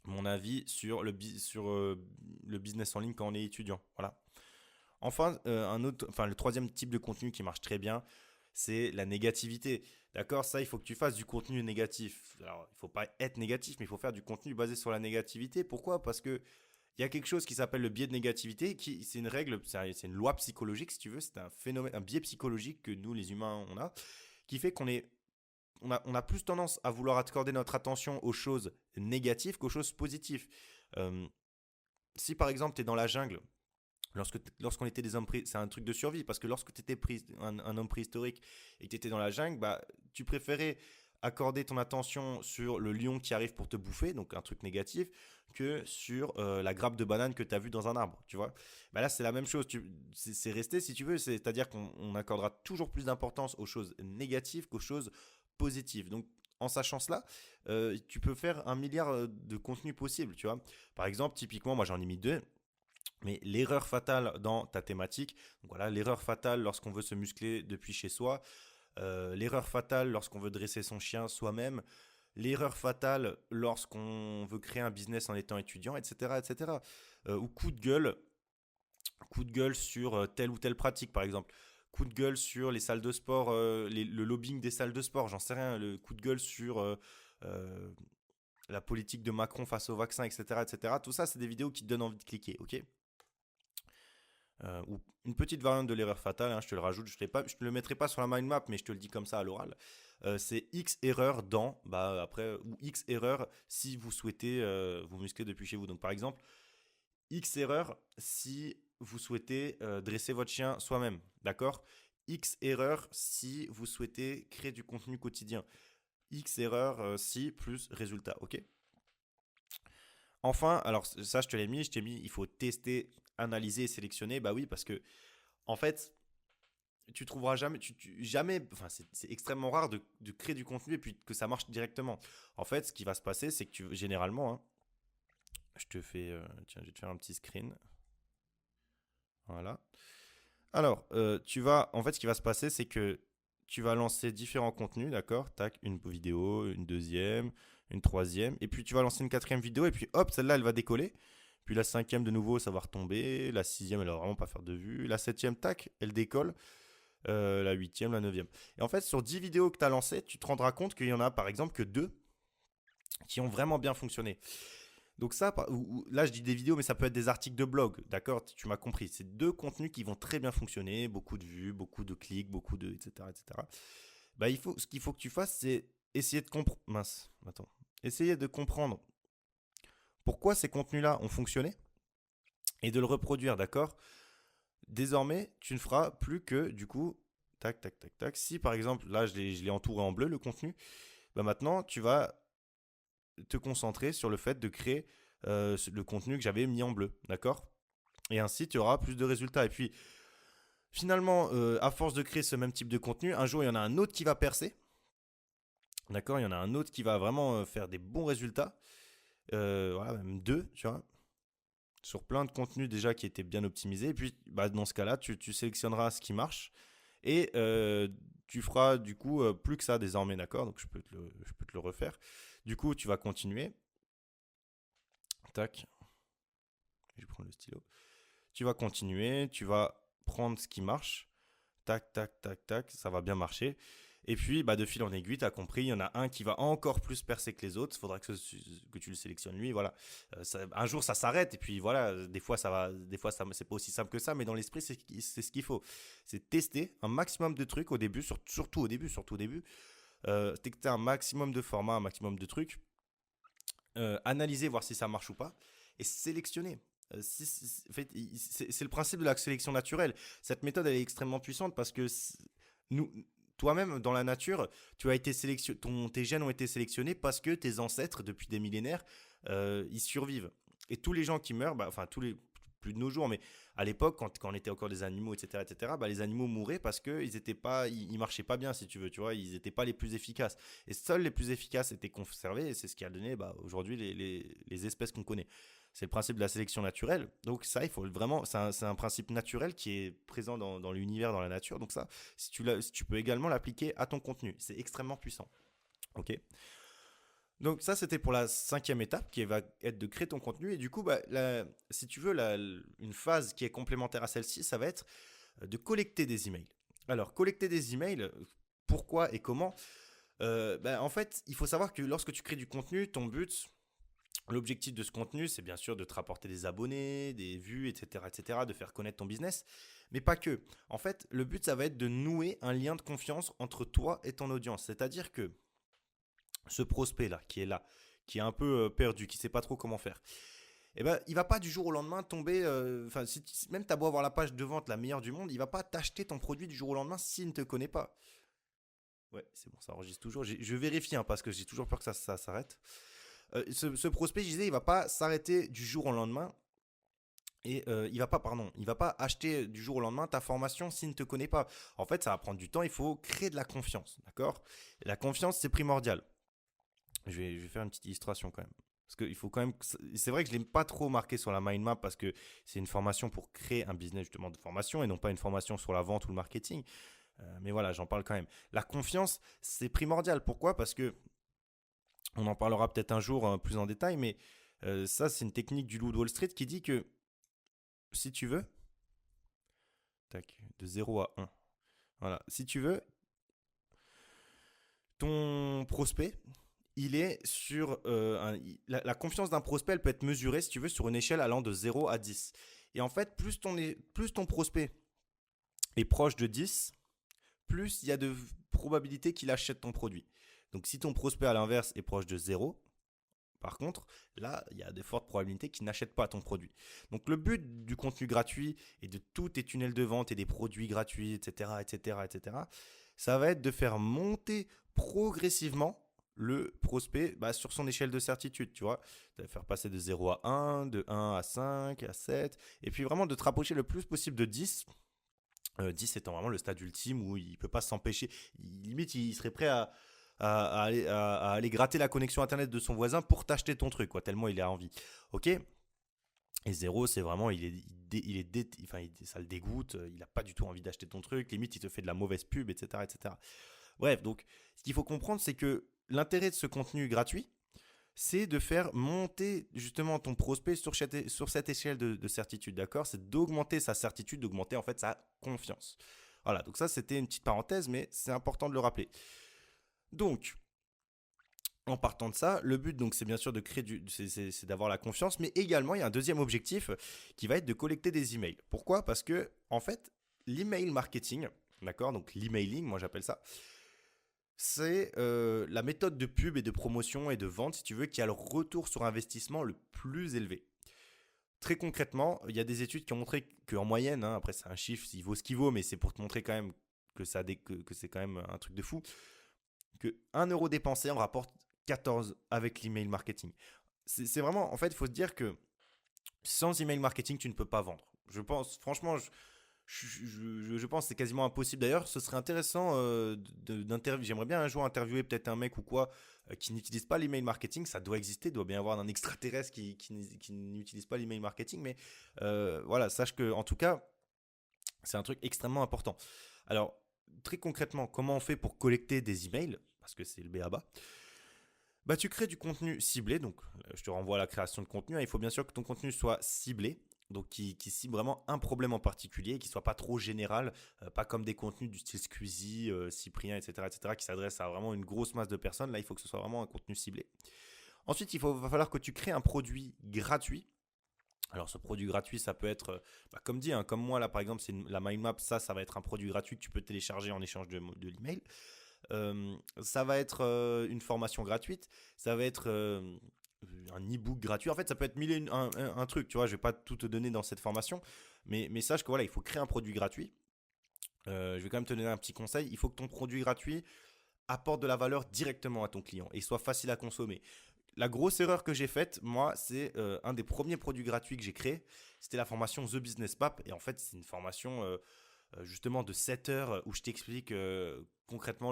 mon avis sur le business en ligne quand on est étudiant. Voilà. Enfin, le troisième type de contenu qui marche très bien, c'est la négativité. D'accord? Ça, il faut que tu fasses du contenu négatif. Alors, il ne faut pas être négatif, mais il faut faire du contenu basé sur la négativité. Pourquoi? Parce que il y a quelque chose qui s'appelle le biais de négativité, c'est une règle, c'est une loi psychologique, si tu veux, c'est un phénomène, un biais psychologique que nous, les humains, on a, qui fait qu'on a plus tendance à vouloir accorder notre attention aux choses négatives qu'aux choses positives. Euh, Si par exemple tu es dans la jungle, lorsqu'on était des hommes c'est un truc de survie, parce que lorsque tu étais un homme préhistorique et que tu étais dans la jungle, tu préférais accorder ton attention sur le lion qui arrive pour te bouffer, donc un truc négatif, que sur la grappe de banane que tu as vue dans un arbre, tu vois. Là, c'est la même chose, c'est resté, si tu veux, c'est-à-dire qu'on accordera toujours plus d'importance aux choses négatives qu'aux choses positives. Donc, en sachant cela, tu peux faire un milliard de contenus possibles, tu vois. Par exemple, typiquement, moi j'en ai mis deux. Mais l'erreur fatale dans ta thématique, donc voilà, l'erreur fatale lorsqu'on veut se muscler depuis chez soi, l'erreur fatale lorsqu'on veut dresser son chien soi-même, l'erreur fatale lorsqu'on veut créer un business en étant étudiant, etc., etc. Ou coup de gueule sur telle ou telle pratique, par exemple. Coup de gueule sur les salles de sport, le lobbying des salles de sport, j'en sais rien. Le coup de gueule sur euh, la politique de Macron face au vaccin, etc., etc. Tout ça, c'est des vidéos qui te donnent envie de cliquer, ok? Ou une petite variante de l'erreur fatale, hein, je te le rajoute, je te le mettrai pas sur la mind map, mais je te le dis comme ça à l'oral. C'est X erreur ou X erreur si vous souhaitez vous muscler depuis chez vous. Donc par exemple, X erreur si vous souhaitez dresser votre chien soi-même, d'accord? X erreur si vous souhaitez créer du contenu quotidien. X erreur si plus résultat, ok? Enfin, alors ça je t'ai mis, il faut tester, analyser et sélectionner. Bah oui, parce que en fait, tu trouveras jamais, jamais, enfin c'est extrêmement rare de créer du contenu et puis que ça marche directement. En fait, ce qui va se passer, c'est que généralement, hein, je te fais, tiens, je vais te faire un petit screen. Voilà. Alors, en fait, ce qui va se passer, c'est que tu vas lancer différents contenus, d'accord? Tac, une vidéo, une deuxième, une troisième, et puis tu vas lancer une quatrième vidéo, et puis hop, celle-là, elle va décoller. Puis la cinquième, de nouveau, ça va retomber. La sixième, elle va vraiment pas faire de vue. La septième, tac, elle décolle. La huitième, la neuvième. Et en fait, sur 10 vidéos que tu as lancées, tu te rendras compte qu'il y en a, par exemple, que 2 qui ont vraiment bien fonctionné. Donc ça, là je dis des vidéos, mais ça peut être des articles de blog, d'accord? Tu m'as compris. C'est 2 contenus qui vont très bien fonctionner, beaucoup de vues, beaucoup de clics, beaucoup de, etc., etc. Bah, ce qu'il faut que tu fasses, c'est essayer de comprendre. Mince, attends. Essayer de comprendre pourquoi ces contenus-là ont fonctionné et de le reproduire, d'accord? Désormais, tu ne feras plus que, du coup, tac, tac, tac, tac. Si par exemple, là je l'ai entouré en bleu le contenu, bah maintenant tu vas te concentrer sur le fait de créer le contenu que j'avais mis en bleu, d'accord? Et ainsi, tu auras plus de résultats. Et puis, finalement, à force de créer ce même type de contenu, un jour, il y en a un autre qui va percer, d'accord? Il y en a un autre qui va vraiment faire des bons résultats, voilà, même 2, tu vois, sur plein de contenus déjà qui étaient bien optimisés. Et puis, bah, dans ce cas-là, tu sélectionneras ce qui marche et tu feras du coup plus que ça désormais, d'accord? Donc, je peux te le refaire. Du coup, tu vas continuer. Tac. Je vais prendre le stylo. Tu vas continuer, tu vas prendre ce qui marche. Tac, tac, tac, tac, ça va bien marcher. Et puis, bah, de fil en aiguille, tu as compris, il y en a un qui va encore plus percer que les autres. Il faudra que tu le sélectionnes lui. Voilà. Un jour, ça s'arrête. Et puis, voilà, des fois, c'est pas aussi simple que ça. Mais dans l'esprit, c'est ce qu'il faut. C'est tester un maximum de trucs au début, surtout au début. Tester un maximum de formats, un maximum de trucs. Analyser, voir si ça marche ou pas. Et sélectionner. En fait, c'est le principe de la sélection naturelle. Cette méthode, elle est extrêmement puissante parce que nous, toi-même, dans la nature, tes gènes ont été sélectionnés parce que tes ancêtres, depuis des millénaires, ils survivent. Et tous les gens qui meurent, bah, enfin, plus de nos jours, mais à l'époque, quand on était encore des animaux, etc., bah, les animaux mouraient parce qu'ils ils marchaient pas bien, si tu veux, tu vois, ils n'étaient pas les plus efficaces. Et seuls les plus efficaces étaient conservés, et c'est ce qui a donné bah, aujourd'hui les espèces qu'on connaît. C'est le principe de la sélection naturelle. Donc ça, il faut vraiment, c'est un principe naturel qui est présent dans l'univers, dans la nature. Donc ça, si tu peux également l'appliquer à ton contenu, c'est extrêmement puissant. Ok. Donc ça, c'était pour la cinquième étape qui va être de créer ton contenu. Et du coup, bah, si tu veux, une phase qui est complémentaire à celle-ci, ça va être de collecter des emails. Alors, collecter des emails, pourquoi et comment? Bah, en fait, il faut savoir que lorsque tu crées du contenu, ton but, l'objectif de ce contenu, c'est bien sûr de te rapporter des abonnés, des vues, etc., de faire connaître ton business, mais pas que. En fait, le but, ça va être de nouer un lien de confiance entre toi et ton audience. C'est-à-dire que ce prospect-là, qui est un peu perdu, qui ne sait pas trop comment faire, eh ben, il va pas du jour au lendemain tomber. Même tu as beau avoir la page de vente la meilleure du monde, il va pas t'acheter ton produit du jour au lendemain s'il ne te connaît pas. Ouais, c'est bon, ça enregistre toujours. Je vérifie hein, parce que j'ai toujours peur que ça s'arrête. Ce prospect, je disais, il va pas s'arrêter du jour au lendemain et il va pas acheter du jour au lendemain ta formation s'il ne te connaît pas. En fait, ça va prendre du temps. Il faut créer de la confiance, d'accord? Et la confiance, c'est primordial. Je vais faire une petite illustration quand même. Parce qu'il faut quand même. C'est vrai que je ne l'ai pas trop marqué sur la mind map parce que c'est une formation pour créer un business justement de formation et non pas une formation sur la vente ou le marketing. Mais voilà, j'en parle quand même. La confiance, c'est primordial. Pourquoi? Parce que on en parlera peut-être un jour plus en détail, mais ça, c'est une technique du loup de Wall Street qui dit que si tu veux, tac, de 0 à 1, voilà, si tu veux, ton prospect, il est sur la confiance d'un prospect, elle peut être mesurée, si tu veux, sur une échelle allant de 0 à 10. Et en fait, plus ton prospect est proche de 10, plus il y a de probabilité qu'il achète ton produit. Donc, si ton prospect, à l'inverse, est proche de 0, par contre, là, il y a de fortes probabilités qu'il n'achète pas ton produit. Donc, le but du contenu gratuit et de tous tes tunnels de vente et des produits gratuits, etc., ça va être de faire monter progressivement le prospect sur son échelle de certitude, tu vois. De faire passer de 0 à 1, de 1 à 5, à 7, et puis vraiment de te rapprocher le plus possible de 10 10 étant vraiment le stade ultime où il peut pas s'empêcher. Limite, il serait prêt à aller gratter la connexion internet de son voisin pour t'acheter ton truc, quoi, tellement il a envie. Ok. Et 0, c'est vraiment, ça le dégoûte, il n'a pas du tout envie d'acheter ton truc, limite il te fait de la mauvaise pub, etc., etc. Bref, donc ce qu'il faut comprendre, c'est que l'intérêt de ce contenu gratuit, c'est de faire monter justement ton prospect sur cette échelle de certitude, d'accord? C'est d'augmenter sa certitude, d'augmenter en fait sa confiance. Voilà, donc ça c'était une petite parenthèse, mais c'est important de le rappeler. Donc, en partant de ça, le but donc c'est bien sûr de créer c'est d'avoir la confiance, mais également il y a un deuxième objectif qui va être de collecter des emails. Pourquoi? Parce que en fait, l'email marketing, d'accord, donc l'emailing, moi j'appelle ça, c'est la méthode de pub et de promotion et de vente, si tu veux, qui a le retour sur investissement le plus élevé. Très concrètement, il y a des études qui ont montré qu'en moyenne, hein, après c'est un chiffre, il vaut ce qu'il vaut, mais c'est pour te montrer quand même que c'est quand même un truc de fou, que 1 € dépensé en rapporte 14 avec l'email marketing. C'est vraiment, en fait, il faut se dire que sans email marketing, tu ne peux pas vendre. Je pense, franchement, je pense que c'est quasiment impossible. D'ailleurs, ce serait intéressant d'interviewer. J'aimerais bien un jour interviewer peut-être un mec ou quoi qui n'utilise pas l'email marketing. Ça doit exister, il doit bien y avoir un extraterrestre qui n'utilise pas l'email marketing. Mais voilà, sache que en tout cas, c'est un truc extrêmement important. Alors, très concrètement, comment on fait pour collecter des emails? Parce que c'est le b.a.-ba. Bah, tu crées du contenu ciblé, donc je te renvoie à la création de contenu, hein. Il faut bien sûr que ton contenu soit ciblé, donc qui cible vraiment un problème en particulier, qui soit pas trop général, pas comme des contenus du style Squeezie, Cyprien, etc., qui s'adressent à vraiment une grosse masse de personnes. Là, il faut que ce soit vraiment un contenu ciblé. Ensuite, va falloir que tu crées un produit gratuit. Alors, ce produit gratuit, ça peut être, comme dit, hein, comme moi là par exemple, la mind map, ça va être un produit gratuit que tu peux télécharger en échange de l'email. Ça va être une formation gratuite, ça va être un e-book gratuit. En fait, ça peut être mille et un truc, tu vois. Je vais pas tout te donner dans cette formation, mais sache que voilà, il faut créer un produit gratuit. Je vais quand même te donner un petit conseil. Il faut que ton produit gratuit apporte de la valeur directement à ton client et soit facile à consommer. La grosse erreur que j'ai faite, moi, c'est un des premiers produits gratuits que j'ai créé. C'était la formation The Business Map. Et en fait, c'est une formation justement de 7 heures où je t'explique concrètement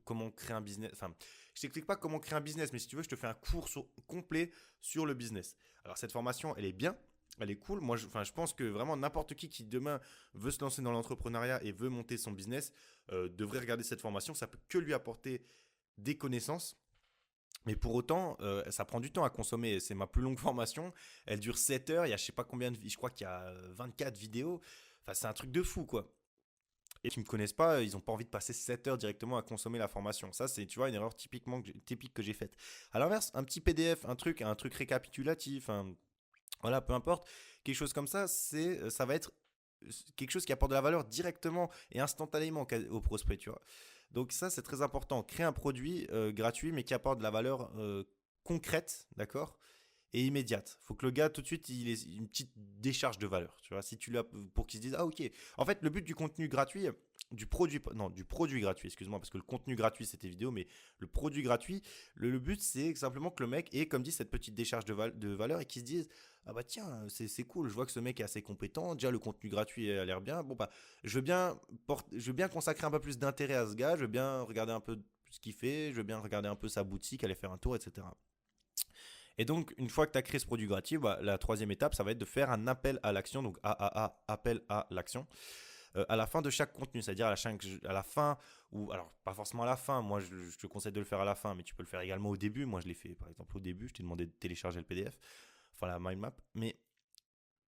comment créer un business. Enfin, je t'explique pas comment créer un business, mais si tu veux, je te fais un cours complet sur le business. Alors, cette formation, elle est bien, elle est cool. Moi, je pense que vraiment n'importe qui demain veut se lancer dans l'entrepreneuriat et veut monter son business devrait regarder cette formation. Ça peut que lui apporter des connaissances. Mais pour autant, ça prend du temps à consommer. C'est ma plus longue formation. Elle dure 7 heures. Il y a je sais pas combien de je crois qu'il y a 24 vidéos. Enfin, c'est un truc de fou, quoi. Et qui ne me connaissent pas, ils n'ont pas envie de passer 7 heures directement à consommer la formation. Ça, c'est, tu vois, une erreur typique que j'ai faite. À l'inverse, un petit PDF, un truc récapitulatif, voilà, peu importe, quelque chose comme ça, ça va être quelque chose qui apporte de la valeur directement et instantanément au prospect, tu vois. Donc ça, c'est très important. Créer un produit gratuit, mais qui apporte de la valeur concrète, d'accord, et immédiate. Faut que le gars tout de suite il ait une petite décharge de valeur, tu vois, si tu l'as pour qu'il se dise ah ok. En fait, le but du contenu gratuit, du produit gratuit, excuse-moi, parce que le contenu gratuit c'était vidéo, mais le produit gratuit, le but c'est simplement que le mec ait, comme dit, cette petite décharge de valeur et qu'il se dise ah bah tiens, c'est cool, je vois que ce mec est assez compétent, déjà le contenu gratuit a l'air bien, bon bah je veux bien consacrer un peu plus d'intérêt à ce gars, je veux bien regarder un peu ce qu'il fait, je veux bien regarder un peu sa boutique, aller faire un tour, etc. Et donc, une fois que tu as créé ce produit gratuit, bah, la troisième étape, ça va être de faire un appel à l'action, donc AAA, appel à l'action, à la fin de chaque contenu, c'est-à-dire à la fin, ou alors pas forcément à la fin, moi je te conseille de le faire à la fin, mais tu peux le faire également au début. Moi je l'ai fait par exemple au début, je t'ai demandé de télécharger le PDF, enfin la mind map, mais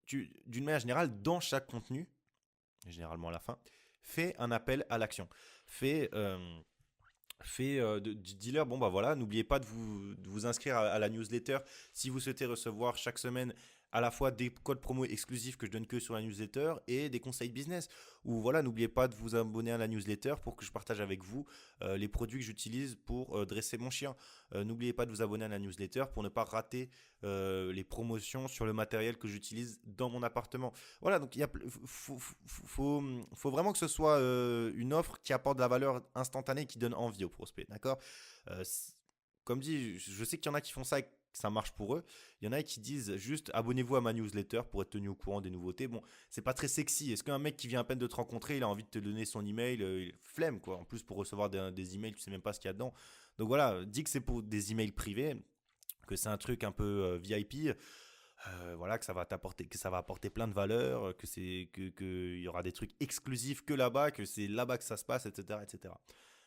d'une manière générale, dans chaque contenu, généralement à la fin, fais un appel à l'action. Dis-leur, bon bah voilà, n'oubliez pas de vous inscrire à la newsletter si vous souhaitez recevoir chaque semaine à la fois des codes promo exclusifs que je donne que sur la newsletter et des conseils business. Ou voilà, n'oubliez pas de vous abonner à la newsletter pour que je partage avec vous les produits que j'utilise pour dresser mon chien. N'oubliez pas de vous abonner à la newsletter pour ne pas rater les promotions sur le matériel que j'utilise dans mon appartement. Voilà, donc faut vraiment que ce soit une offre qui apporte de la valeur instantanée et qui donne envie aux prospects, d'accord. Euh, Comme dit, je sais qu'il y en a qui font ça avec que ça marche pour eux. Il y en a qui disent juste abonnez-vous à ma newsletter pour être tenu au courant des nouveautés. Bon, c'est pas très sexy. Est-ce qu'un mec qui vient à peine de te rencontrer, il a envie de te donner son email, flemme quoi. En plus pour recevoir des emails, tu sais même pas ce qu'il y a dedans. Donc voilà, dis que c'est pour des emails privés, que c'est un truc un peu VIP. Voilà, que ça va t'apporter, que ça va apporter plein de valeur, que y aura des trucs exclusifs que là-bas, que c'est là-bas que ça se passe, etc., etc.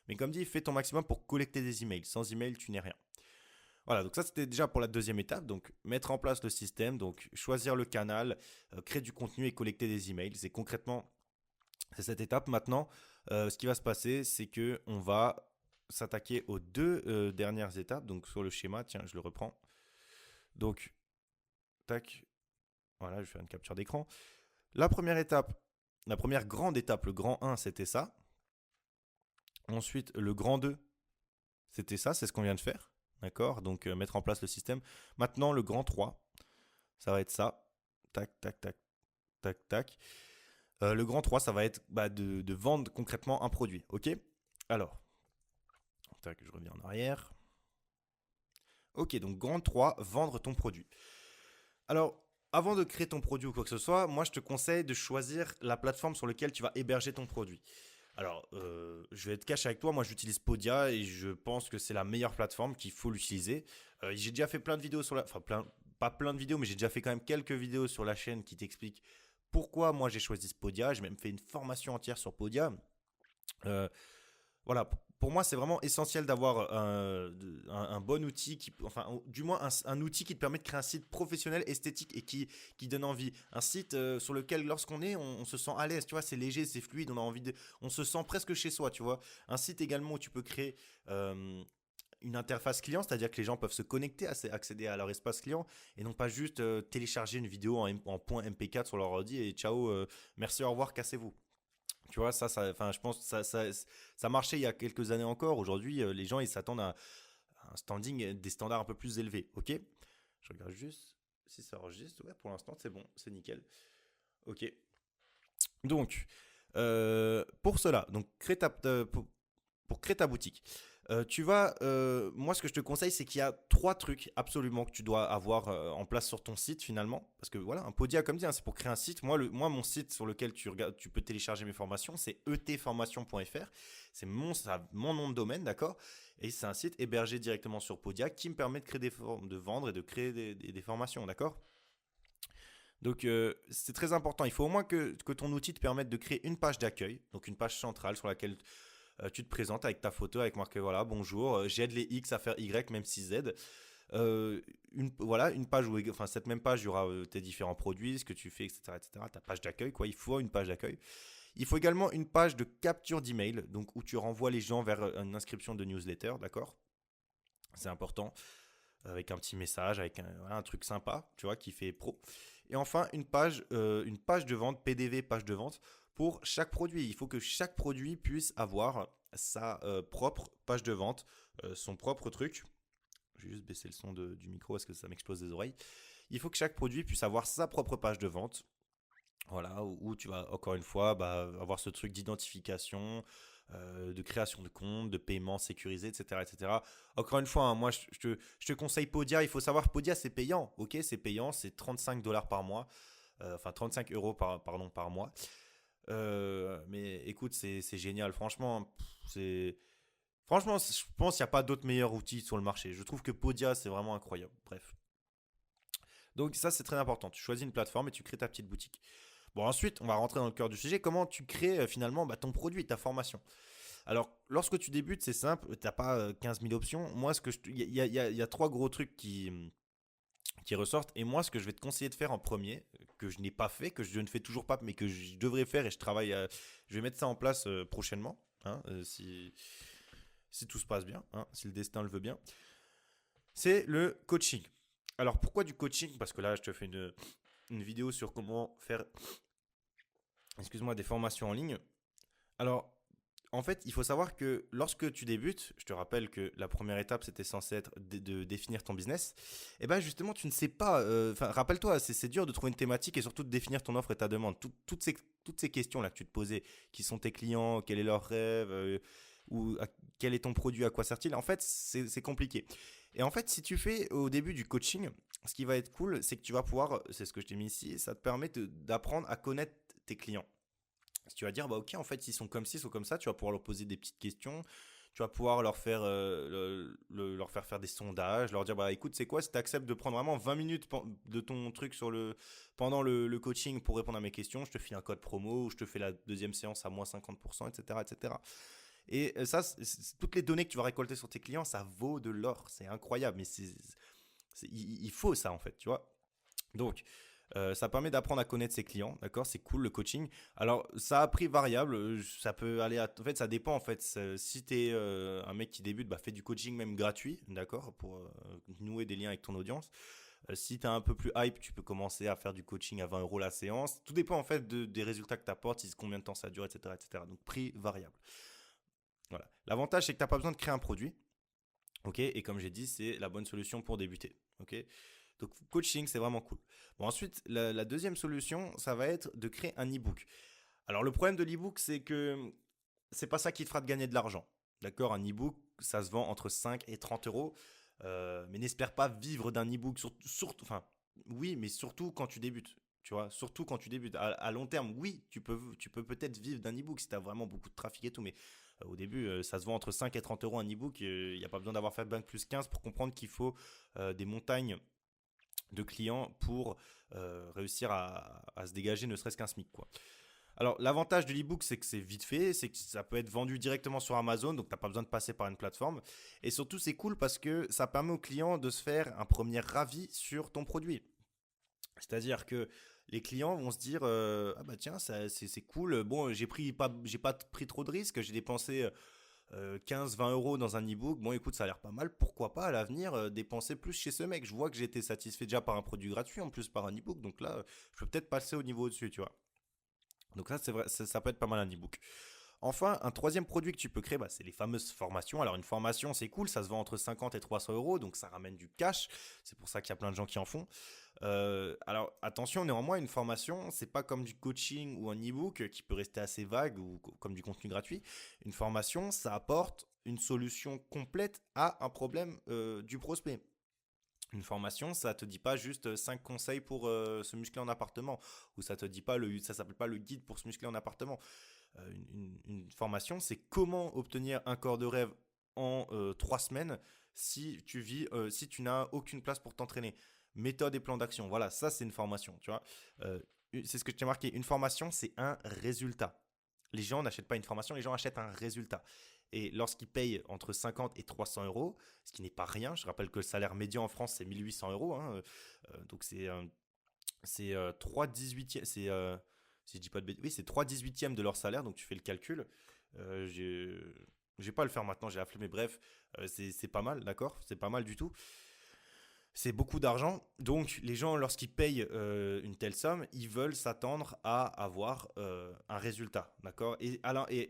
Mais comme dit, fais ton maximum pour collecter des emails. Sans email, tu n'es rien. Voilà, donc ça c'était déjà pour la deuxième étape. Donc mettre en place le système, donc choisir le canal, créer du contenu et collecter des emails. C'est cette étape. Maintenant, ce qui va se passer, c'est que on va s'attaquer aux deux dernières étapes. Donc sur le schéma, tiens, je le reprends. Donc, tac, voilà, je vais faire une capture d'écran. La première étape, la première grande étape, le grand 1, c'était ça. Ensuite, le grand 2, c'était ça, c'est ce qu'on vient de faire. D'accord. Donc, mettre en place le système. Maintenant, le grand 3, ça va être ça. Tac, tac, tac, tac, tac. Le grand 3, ça va être de vendre concrètement un produit. OK. Alors, tac, je reviens en arrière. OK, donc grand 3, vendre ton produit. Alors, avant de créer ton produit ou quoi que ce soit, moi, je te conseille de choisir la plateforme sur laquelle tu vas héberger ton produit. Alors, je vais être cash avec toi. Moi, j'utilise Podia et je pense que c'est la meilleure plateforme qu'il faut l'utiliser. J'ai déjà fait plein de vidéos pas plein de vidéos, mais j'ai déjà fait quand même quelques vidéos sur la chaîne qui t'expliquent pourquoi moi j'ai choisi ce Podia. J'ai même fait une formation entière sur Podia. Euh, voilà, pour moi, c'est vraiment essentiel d'avoir un bon outil, du moins un outil qui te permet de créer un site professionnel, esthétique et qui donne envie. Un site sur lequel, lorsqu'on est, on se sent à l'aise, tu vois, c'est léger, c'est fluide, on se sent presque chez soi, tu vois. Un site également où tu peux créer une interface client, c'est-à-dire que les gens peuvent se connecter, accéder à leur espace client et non pas juste télécharger une vidéo en point MP4 sur leur ordi et ciao, merci, au revoir, cassez-vous. Tu vois, enfin, je pense que ça marchait il y a quelques années encore. Aujourd'hui, les gens, ils s'attendent à un standing, des standards un peu plus élevés. OK. Je regarde juste si ça enregistre. Ouais, pour l'instant, c'est bon, c'est nickel. OK. Donc, pour cela, donc, pour créer ta boutique, moi, ce que je te conseille, c'est qu'il y a 3 trucs absolument que tu dois avoir en place sur ton site finalement. Parce que voilà, un Podia, comme dit, hein, c'est pour créer un site. Mon site sur lequel tu peux télécharger mes formations, c'est etformation.fr. C'est mon nom de domaine, d'accord. Et c'est un site hébergé directement sur Podia qui me permet de créer de vendre et de créer des formations, d'accord. Donc, c'est très important. Il faut au moins que ton outil te permette de créer une page d'accueil, donc une page centrale sur laquelle tu te présentes avec ta photo, avec marqué voilà, bonjour, j'aide les X à faire Y, même si Z. Une page où, enfin, cette même page, il y aura tes différents produits, ce que tu fais, etc., etc. Ta page d'accueil, quoi. Il faut une page d'accueil. Il faut également une page de capture d'email, donc où tu renvoies les gens vers une inscription de newsletter, d'accord. C'est important, avec un petit message, avec un truc sympa, tu vois, qui fait pro. Et enfin, une page de vente, PDV, page de vente, pour chaque produit. Il faut que chaque produit puisse avoir sa propre page de vente, son propre truc. Je vais juste baisser le son du micro parce que ça m'explose des oreilles. Il faut que chaque produit puisse avoir sa propre page de vente. Voilà, où tu vas encore une fois avoir ce truc d'identification, de création de compte, de paiement sécurisé, etc., etc. Encore une fois, hein, moi je te conseille Podia. Il faut savoir Podia c'est payant, ok, c'est payant, c'est 35 $ par mois, enfin 35 euros par mois. Mais écoute, c'est génial, franchement, je pense qu'il n'y a pas d'autre meilleur outil sur le marché. Je trouve que Podia c'est vraiment incroyable. Bref, donc ça c'est très important. Tu choisis une plateforme et tu crées ta petite boutique. Bon, ensuite, on va rentrer dans le cœur du sujet. Comment tu crées finalement ton produit, ta formation. Alors, lorsque tu débutes, c'est simple, tu n'as pas 15 000 options. Moi, il y a 3 gros trucs qui ressortent. Et moi, ce que je vais te conseiller de faire en premier, que je n'ai pas fait, que je ne fais toujours pas, mais que je devrais faire et je vais mettre ça en place prochainement, hein, si tout se passe bien, hein, si le destin le veut bien, c'est le coaching. Alors, pourquoi du coaching? Parce que là, je te fais une vidéo sur comment faire des formations en ligne. Alors, en fait, il faut savoir que lorsque tu débutes, je te rappelle que la première étape, c'était censé être de définir ton business. Et bien justement, tu ne sais pas, rappelle-toi, c'est dur de trouver une thématique et surtout de définir ton offre et ta demande. Toutes ces questions-là que tu te posais, qui sont tes clients, quel est leur rêve, quel est ton produit, à quoi sert-il, en fait, c'est compliqué. Et en fait, si tu fais au début du coaching, ce qui va être cool, c'est que tu vas pouvoir, c'est ce que je t'ai mis ici, ça te permet d'apprendre à connaître tes clients. Si tu vas dire, bah ok, en fait, s'ils sont comme ci, ils sont comme ça, tu vas pouvoir leur poser des petites questions, tu vas pouvoir leur faire, leur faire faire des sondages, leur dire, bah écoute, c'est quoi, si tu acceptes de prendre vraiment 20 minutes de ton truc pendant le coaching pour répondre à mes questions, je te file un code promo, ou je te fais la deuxième séance à moins 50%, etc. etc. Et ça, toutes les données que tu vas récolter sur tes clients, ça vaut de l'or, c'est incroyable, mais il faut ça en fait, tu vois. Donc, ça permet d'apprendre à connaître ses clients, d'accord? C'est cool le coaching. Alors, ça a prix variable, ça peut aller en fait, ça dépend en fait. Si tu es un mec qui débute, bah, fais du coaching même gratuit, d'accord? Pour nouer des liens avec ton audience. Si tu es un peu plus hype, tu peux commencer à faire du coaching à 20 € la séance. Tout dépend en fait des résultats que tu apportes, combien de temps ça dure, etc., etc. Donc, prix variable. Voilà. L'avantage, c'est que tu n'as pas besoin de créer un produit. Ok, et comme j'ai dit, c'est la bonne solution pour débuter. Ok, donc coaching, c'est vraiment cool. Bon, ensuite, la deuxième solution, ça va être de créer un e-book. Alors, le problème de l'e-book, c'est que c'est pas ça qui te fera de gagner de l'argent. D'accord, un e-book, ça se vend entre 5 et 30 euros. Mais n'espère pas vivre d'un e-book, surtout, enfin, oui, mais surtout quand tu débutes. Tu vois, surtout quand tu débutes. À long terme, oui, tu peux peut-être vivre d'un e-book si tu as vraiment beaucoup de trafic et tout, mais au début, ça se vend entre 5 et 30 euros un e-book. Il n'y a pas besoin d'avoir fait Bac plus 15 pour comprendre qu'il faut des montagnes de clients pour réussir à se dégager ne serait-ce qu'un SMIC, quoi. Alors, l'avantage de l'e-book, c'est que c'est vite fait, c'est que ça peut être vendu directement sur Amazon, donc tu n'as pas besoin de passer par une plateforme. Et surtout, c'est cool parce que ça permet au client de se faire un premier avis sur ton produit. C'est-à-dire que les clients vont se dire ah bah tiens, c'est cool. Bon, j'ai pas pris trop de risques, j'ai dépensé 15-20 € dans un e-book. Bon, écoute, ça a l'air pas mal. Pourquoi pas à l'avenir dépenser plus chez ce mec? Je vois que j'ai été satisfait déjà par un produit gratuit, en plus par un e-book. Donc là, je peux peut-être passer au niveau au-dessus, tu vois. Donc ça, c'est vrai, ça peut être pas mal un e-book. Enfin, un troisième produit que tu peux créer, bah, c'est les fameuses formations. Alors une formation, c'est cool, ça se vend entre 50 et 300 euros, donc ça ramène du cash. C'est pour ça qu'il y a plein de gens qui en font. Alors attention, néanmoins, une formation, c'est pas comme du coaching ou un e-book qui peut rester assez vague ou comme du contenu gratuit. Une formation, ça apporte une solution complète à un problème du prospect. Une formation, ça te dit pas juste 5 conseils pour se muscler en appartement, ou ça te dit pas ça s'appelle pas le guide pour se muscler en appartement. Une formation, c'est comment obtenir un corps de rêve en 3 semaines si tu n'as aucune place pour t'entraîner. Méthode et plan d'action. Voilà, ça c'est une formation, tu vois. Euh, c'est ce que je t'ai marqué. Une formation, c'est un résultat. Les gens n'achètent pas une formation, les gens achètent un résultat. Et lorsqu'ils payent entre 50 et 300 euros, ce qui n'est pas rien, je rappelle que le salaire médian en France c'est 1800 euros, hein, donc c'est 3 18e, si je dis pas de bêtises, oui, c'est 3 18e de leur salaire, donc tu fais le calcul. Je vais pas le faire maintenant, j'ai la flemme, mais bref, c'est pas mal, d'accord? C'est pas mal du tout. C'est beaucoup d'argent, donc les gens, lorsqu'ils payent une telle somme, ils veulent s'attendre à avoir un résultat, d'accord? Et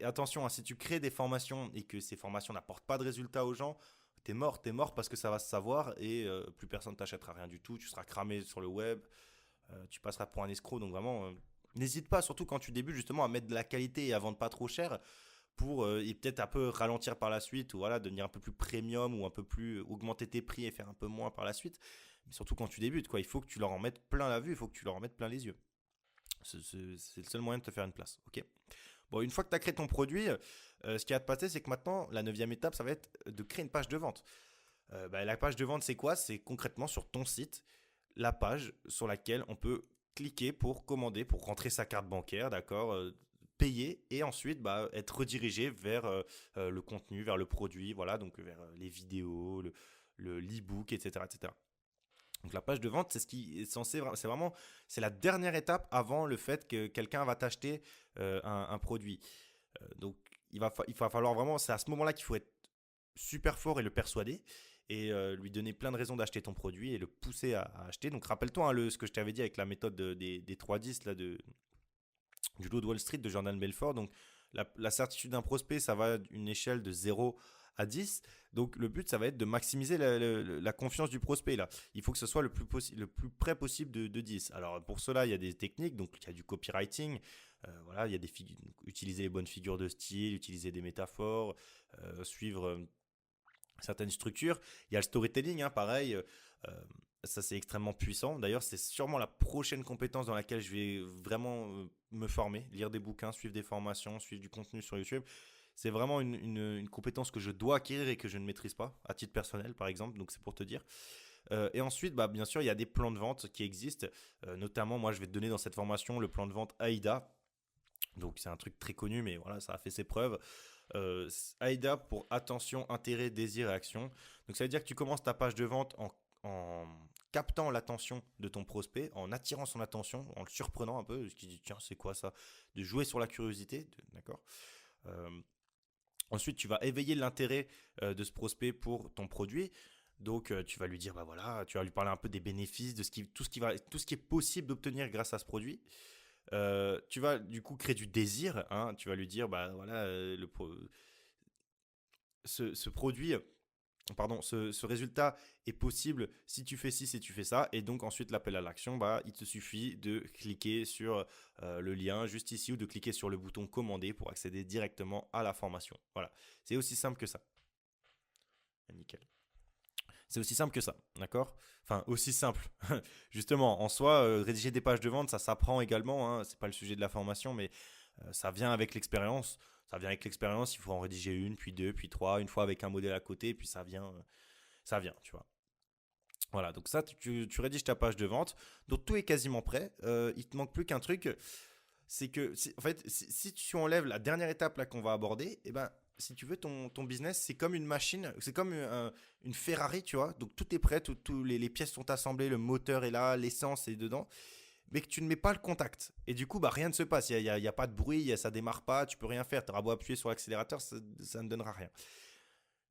attention, hein, si tu crées des formations et que ces formations n'apportent pas de résultat aux gens, t'es mort parce que ça va se savoir et plus personne t'achètera rien du tout, tu seras cramé sur le web, tu passeras pour un escroc, donc vraiment, n'hésite pas, surtout quand tu débutes justement, à mettre de la qualité et à vendre pas trop cher pour et peut-être un peu ralentir par la suite ou voilà, devenir un peu plus premium ou un peu plus augmenter tes prix et faire un peu moins par la suite. Mais surtout quand tu débutes, quoi, il faut que tu leur en mettes plein la vue, il faut que tu leur en mettes plein les yeux. C'est le seul moyen de te faire une place. Ok. Bon, une fois que tu as créé ton produit, ce qui va te passer, c'est que maintenant, la neuvième étape, ça va être de créer une page de vente. Bah, la page de vente, c'est quoi? C'est concrètement sur ton site, la page sur laquelle on peut cliquer pour commander, pour rentrer sa carte bancaire, d'accord, payer et ensuite bah, être redirigé vers le contenu, vers le produit, voilà, donc vers les vidéos, l'e-book, etc., etc. Donc la page de vente, c'est ce qui est censé, c'est la dernière étape avant le fait que quelqu'un va t'acheter un produit. Donc il va falloir vraiment, c'est à ce moment-là qu'il faut être super fort et le persuader et lui donner plein de raisons d'acheter ton produit et le pousser à acheter. Donc rappelle-toi hein, ce que je t'avais dit avec la méthode des 3-10 là, du lot de Wall Street de Jordan Belfort. Donc la certitude d'un prospect, ça va d'une échelle de 0 à 10. Donc le but, ça va être de maximiser la confiance du prospect là. Il faut que ce soit le plus près possible de 10. Alors pour cela, il y a des techniques, donc il y a du copywriting. Voilà, il y a utiliser les bonnes figures de style, utiliser des métaphores, suivre certaines structures. Il y a le storytelling, hein, pareil. Ça, c'est extrêmement puissant. D'ailleurs, c'est sûrement la prochaine compétence dans laquelle je vais vraiment me former, lire des bouquins, suivre des formations, suivre du contenu sur YouTube. C'est vraiment une compétence que je dois acquérir et que je ne maîtrise pas, à titre personnel, par exemple. Donc, c'est pour te dire. Et ensuite, bah, bien sûr, il y a des plans de vente qui existent. Notamment, moi, je vais te donner dans cette formation le plan de vente AIDA. Donc, c'est un truc très connu, mais voilà, ça a fait ses preuves. AIDA pour attention, intérêt, désir et action. Donc, ça veut dire que tu commences ta page de vente en captant l'attention de ton prospect, en attirant son attention, en le surprenant un peu, ce qui dit tiens, c'est quoi ça? De jouer sur la curiosité, d'accord? Euh, Ensuite, tu vas éveiller l'intérêt de ce prospect pour ton produit. Donc, tu vas lui dire, bah voilà, tu vas lui parler un peu des bénéfices, de tout ce qui est possible d'obtenir grâce à ce produit. Tu vas du coup créer du désir, hein. Tu vas lui dire, bah voilà, ce produit, pardon, ce résultat est possible si tu fais ci, si tu fais ça. Et donc ensuite, l'appel à l'action, bah, il te suffit de cliquer sur le lien juste ici ou de cliquer sur le bouton commander pour accéder directement à la formation. Voilà, c'est aussi simple que ça. Nickel. C'est aussi simple que ça, d'accord? Enfin, aussi simple. Justement, en soi, rédiger des pages de vente, ça s'apprend également, hein. C'est pas le sujet de la formation, mais ça vient avec l'expérience. Ça vient avec l'expérience, il faut en rédiger une, puis deux, puis trois, une fois avec un modèle à côté, puis ça vient, tu vois. Voilà, donc ça, tu rédiges ta page de vente. Donc tout est quasiment prêt. Il te manque plus qu'un truc, c'est que, en fait, si tu enlèves la dernière étape là qu'on va aborder, eh ben, si tu veux, ton business, c'est comme une machine, c'est comme une Ferrari, tu vois. Donc tout est prêt, tous les pièces sont assemblées, le moteur est là, l'essence est dedans, mais que tu ne mets pas le contact. Et du coup, bah, rien ne se passe. Il y a pas de bruit, ça démarre pas, tu peux rien faire. Tu auras beau appuyer sur l'accélérateur, ça ne donnera rien.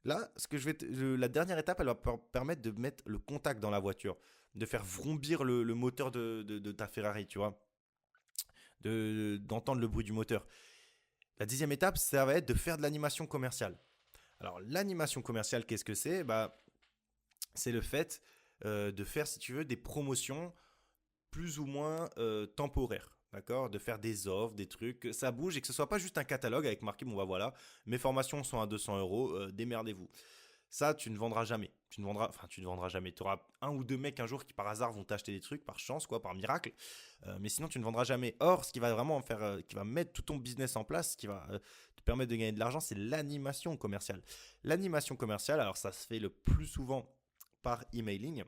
Là, la dernière étape, elle va permettre de mettre le contact dans la voiture, de faire vrombir le moteur de ta Ferrari, tu vois, d'entendre le bruit du moteur. La dixième étape, ça va être de faire de l'animation commerciale. Alors, l'animation commerciale, qu'est-ce que c'est? Bah, c'est le fait de faire, si tu veux, des promotions plus ou moins temporaires. D'accord? De faire des offres, des trucs, que ça bouge et que ce soit pas juste un catalogue avec marqué, bon bah voilà, mes formations sont à 200 euros, démerdez-vous. Ça, tu ne vendras jamais. Tu ne vendras jamais. Tu auras un ou deux mecs un jour qui par hasard vont t'acheter des trucs par chance, quoi, par miracle. Mais sinon, tu ne vendras jamais. Or, ce qui va vraiment faire, qui va mettre tout ton business en place, ce qui va te permettre de gagner de l'argent, c'est l'animation commerciale. L'animation commerciale, alors ça se fait le plus souvent par emailing,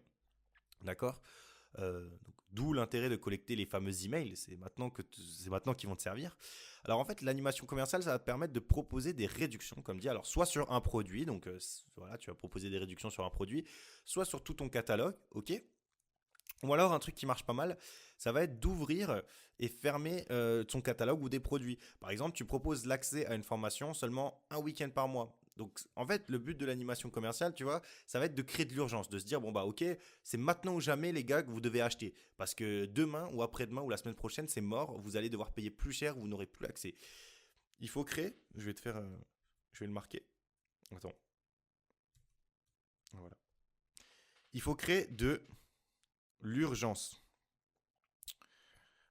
d'accord. D'où l'intérêt de collecter les fameux emails. C'est maintenant qu'ils vont te servir. Alors en fait, l'animation commerciale, ça va te permettre de proposer des réductions, comme dit. Alors soit sur un produit, donc voilà, tu vas proposer des réductions sur un produit, soit sur tout ton catalogue, ok. Ou alors un truc qui marche pas mal, ça va être d'ouvrir et fermer ton catalogue ou des produits. Par exemple, tu proposes l'accès à une formation seulement un week-end par mois. Donc en fait, le but de l'animation commerciale, tu vois, ça va être de créer de l'urgence, de se dire bon bah ok, c'est maintenant ou jamais les gars que vous devez acheter parce que demain ou après-demain ou la semaine prochaine, c'est mort, vous allez devoir payer plus cher, vous n'aurez plus accès. Il faut créer, je vais le marquer. Attends. Voilà. Il faut créer de l'urgence.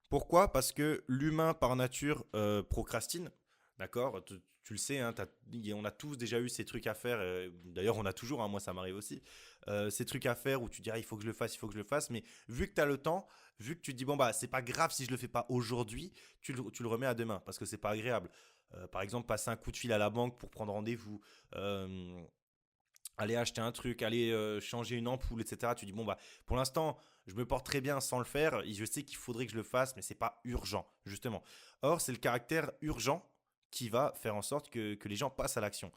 Pourquoi? Parce que l'humain par nature procrastine, d'accord? Tu le sais, hein, on a tous déjà eu ces trucs à faire. D'ailleurs, on a toujours, hein, moi ça m'arrive aussi, ces trucs à faire où tu dis ah, il faut que je le fasse, il faut que je le fasse. Mais vu que tu as le temps, vu que tu te dis bon bah c'est pas grave si je le fais pas aujourd'hui, tu le remets à demain parce que c'est pas agréable. Par exemple, passer un coup de fil à la banque pour prendre rendez-vous. Aller acheter un truc, aller changer une ampoule, etc. Tu dis bon bah pour l'instant je me porte très bien sans le faire. Et je sais qu'il faudrait que je le fasse, mais c'est pas urgent justement. Or c'est le caractère urgent qui va faire en sorte que les gens passent à l'action.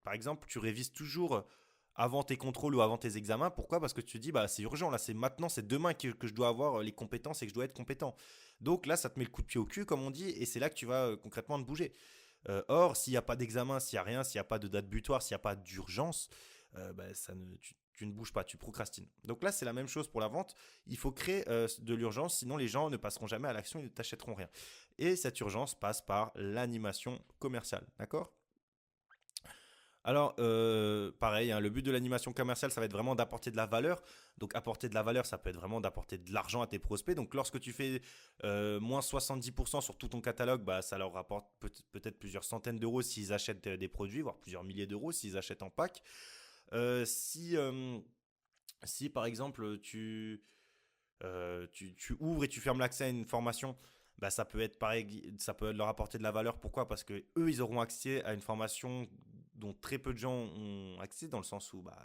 Par exemple, tu révises toujours avant tes contrôles ou avant tes examens. Pourquoi? Parce que tu te dis bah c'est urgent là, c'est maintenant, c'est demain que je dois avoir les compétences et que je dois être compétent. Donc là ça te met le coup de pied au cul comme on dit et c'est là que tu vas concrètement te bouger. Or, s'il n'y a pas d'examen, s'il n'y a rien, s'il n'y a pas de date butoir, s'il n'y a pas d'urgence, tu ne bouges pas, tu procrastines. Donc là, c'est la même chose pour la vente. Il faut créer de l'urgence, sinon les gens ne passeront jamais à l'action, ils ne t'achèteront rien. Et cette urgence passe par l'animation commerciale, d'accord? Alors, pareil, hein, le but de l'animation commerciale, ça va être vraiment d'apporter de la valeur. Donc, apporter de la valeur, ça peut être vraiment d'apporter de l'argent à tes prospects. Donc, lorsque tu fais moins 70% sur tout ton catalogue, bah, ça leur rapporte peut-être plusieurs centaines d'euros s'ils achètent des produits, voire plusieurs milliers d'euros s'ils achètent en pack. Si par exemple, tu ouvres et tu fermes l'accès à une formation, bah, ça peut être pareil, ça peut leur apporter de la valeur. Pourquoi? Parce que eux, ils auront accès à une formation dont très peu de gens ont accès, dans le sens où bah,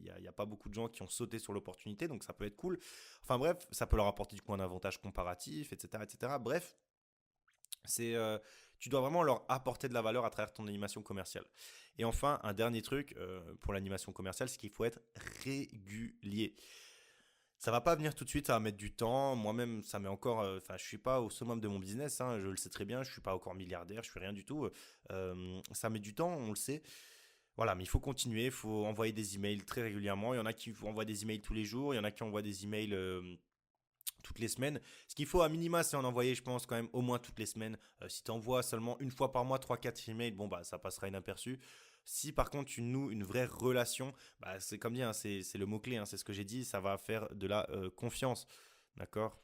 y a pas beaucoup de gens qui ont sauté sur l'opportunité, donc ça peut être cool. Enfin bref, ça peut leur apporter du coup un avantage comparatif, etc. etc. Bref, c'est, tu dois vraiment leur apporter de la valeur à travers ton animation commerciale. Et enfin, un dernier truc pour l'animation commerciale, c'est qu'il faut être régulier. Ça va pas venir tout de suite, ça va mettre du temps. Moi-même, ça met encore. Enfin, je suis pas au summum de mon business, hein, je le sais très bien. Je suis pas encore milliardaire, je suis rien du tout. Ça met du temps, on le sait. Voilà, mais il faut continuer, il faut envoyer des emails très régulièrement. Il y en a qui envoient des emails tous les jours, il y en a qui envoient des emails toutes les semaines. Ce qu'il faut à minima, c'est en envoyer, je pense, quand même au moins toutes les semaines. Si tu envoies seulement une fois par mois, trois quatre emails, bon, bah, ça passera inaperçu. Si par contre tu noues une vraie relation, bah, c'est comme dit, hein, c'est le mot-clé, hein, c'est ce que j'ai dit, ça va faire de la confiance. D'accord.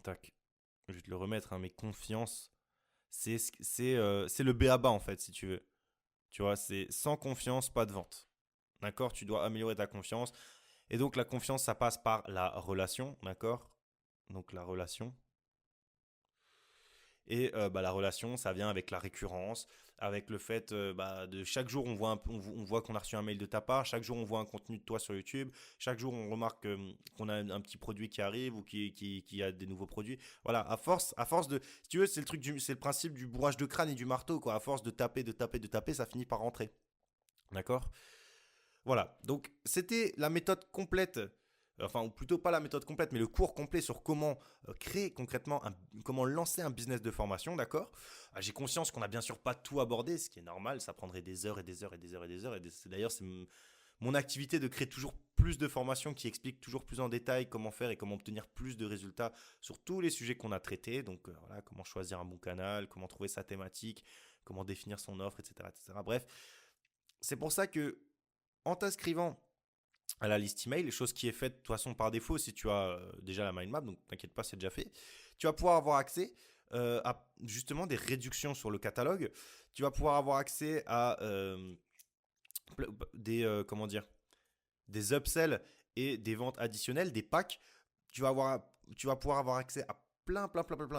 Tac. Je vais te le remettre, hein, mais confiance, c'est le b.a.-ba en fait, si tu veux. Tu vois, c'est sans confiance, pas de vente. D'accord. Tu dois améliorer ta confiance. Et donc la confiance, ça passe par la relation. D'accord. Donc la relation. Et bah, la relation, ça vient avec la récurrence, avec le fait bah, de chaque jour, on voit qu'on a reçu un mail de ta part, chaque jour, on voit un contenu de toi sur YouTube, chaque jour, on remarque qu'on a un petit produit qui arrive ou qui a des nouveaux produits. Voilà, à force de, si tu veux, c'est le principe du bourrage de crâne et du marteau, quoi. À force de taper, de taper, de taper, ça finit par rentrer. D'accord. Voilà, donc c'était la méthode complète, enfin ou plutôt pas la méthode complète, mais le cours complet sur comment créer concrètement, comment lancer un business de formation, d'accord. J'ai conscience qu'on n'a bien sûr pas tout abordé, ce qui est normal, ça prendrait des heures et des heures et des heures et des heures, d'ailleurs c'est mon activité de créer toujours plus de formations qui expliquent toujours plus en détail comment faire et comment obtenir plus de résultats sur tous les sujets qu'on a traités, donc voilà, comment choisir un bon canal, comment trouver sa thématique, comment définir son offre, etc. etc. Bref, c'est pour ça que en t'inscrivant à la liste email, chose qui est faite de toute façon par défaut si tu as déjà la mind map, donc t'inquiète pas, c'est déjà fait. Tu vas pouvoir avoir accès à justement des réductions sur le catalogue. Tu vas pouvoir avoir accès à comment dire, des upsells et des ventes additionnelles, des packs. Tu vas avoir, tu vas pouvoir avoir accès à plein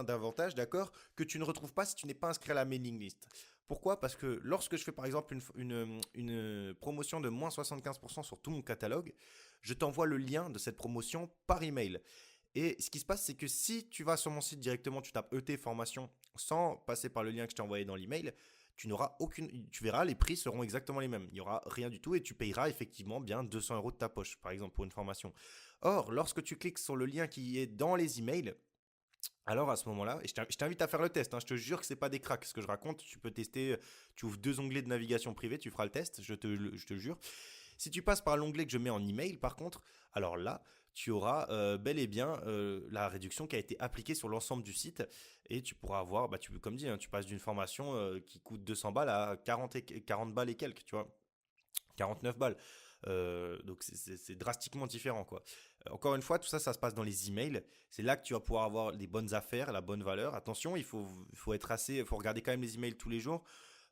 d'avantages, d'accord, que tu ne retrouves pas si tu n'es pas inscrit à la mailing list. Pourquoi? Parce que lorsque je fais par exemple une promotion de moins 75% sur tout mon catalogue, je t'envoie le lien de cette promotion par email. Et ce qui se passe, c'est que si tu vas sur mon site directement, tu tapes ET formation sans passer par le lien que je t'ai envoyé dans l'email, tu verras, les prix seront exactement les mêmes. Il n'y aura rien du tout et tu payeras effectivement bien 200 euros de ta poche, par exemple, pour une formation. Or, lorsque tu cliques sur le lien qui est dans les emails, alors à ce moment-là, et je t'invite à faire le test, hein, je te jure que c'est pas des cracks ce que je raconte, tu peux tester, tu ouvres deux onglets de navigation privée, tu feras le test, je te jure. Si tu passes par l'onglet que je mets en email, par contre, alors là, tu auras bel et bien la réduction qui a été appliquée sur l'ensemble du site et tu pourras avoir, bah, comme dit, hein, tu passes d'une formation qui coûte 200 balles à 40 balles et quelques, tu vois, 49 balles. Donc c'est drastiquement différent, quoi. Encore une fois, tout ça, ça se passe dans les emails. C'est là que tu vas pouvoir avoir les bonnes affaires, la bonne valeur. Attention, il faut être il faut regarder quand même les emails tous les jours,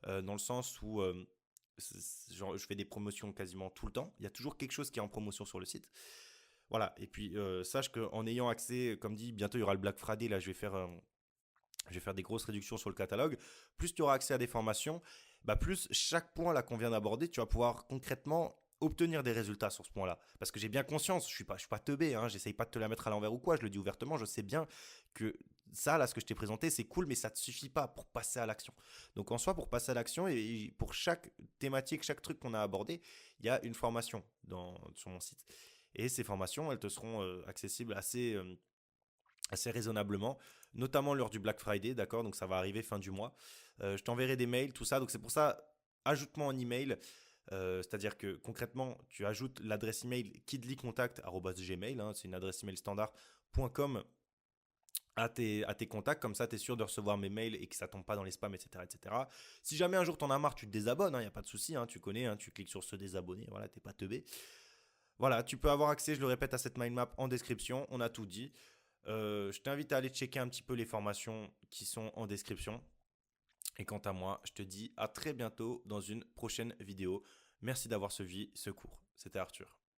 dans le sens où genre, je fais des promotions quasiment tout le temps. Il y a toujours quelque chose qui est en promotion sur le site. Voilà. Et puis sache qu'en ayant accès, comme dit, bientôt il y aura le Black Friday. Là, je vais faire des grosses réductions sur le catalogue. Plus tu auras accès à des formations, bah plus chaque point là qu'on vient d'aborder, tu vas pouvoir concrètement obtenir des résultats sur ce point-là. Parce que j'ai bien conscience, je suis pas teubé, hein, j'essaye pas de te la mettre à l'envers ou quoi, je le dis ouvertement, je sais bien que ça, là, ce que je t'ai présenté, c'est cool, mais ça ne te suffit pas pour passer à l'action. Donc en soi, pour passer à l'action, et pour chaque thématique, chaque truc qu'on a abordé, il y a une formation sur mon site. Et ces formations, elles te seront accessibles assez raisonnablement, notamment lors du Black Friday, d'accord. Donc ça va arriver fin du mois. Je t'enverrai des mails, tout ça. Donc c'est pour ça, ajoute-moi en email. C'est-à-dire que concrètement, tu ajoutes l'adresse email kidlycontact@gmail, hein, c'est une adresse email standard.com à tes contacts, comme ça tu es sûr de recevoir mes mails et que ça tombe pas dans les spams, etc. etc. Si jamais un jour tu en as marre, tu te désabonnes, il n'y a pas de souci, hein, tu connais, hein, tu cliques sur se désabonner, voilà, t'es pas teubé. Voilà, tu peux avoir accès, je le répète, à cette mind map en description, on a tout dit. Je t'invite à aller checker un petit peu les formations qui sont en description. Et quant à moi, je te dis à très bientôt dans une prochaine vidéo. Merci d'avoir suivi ce cours. C'était Arthur.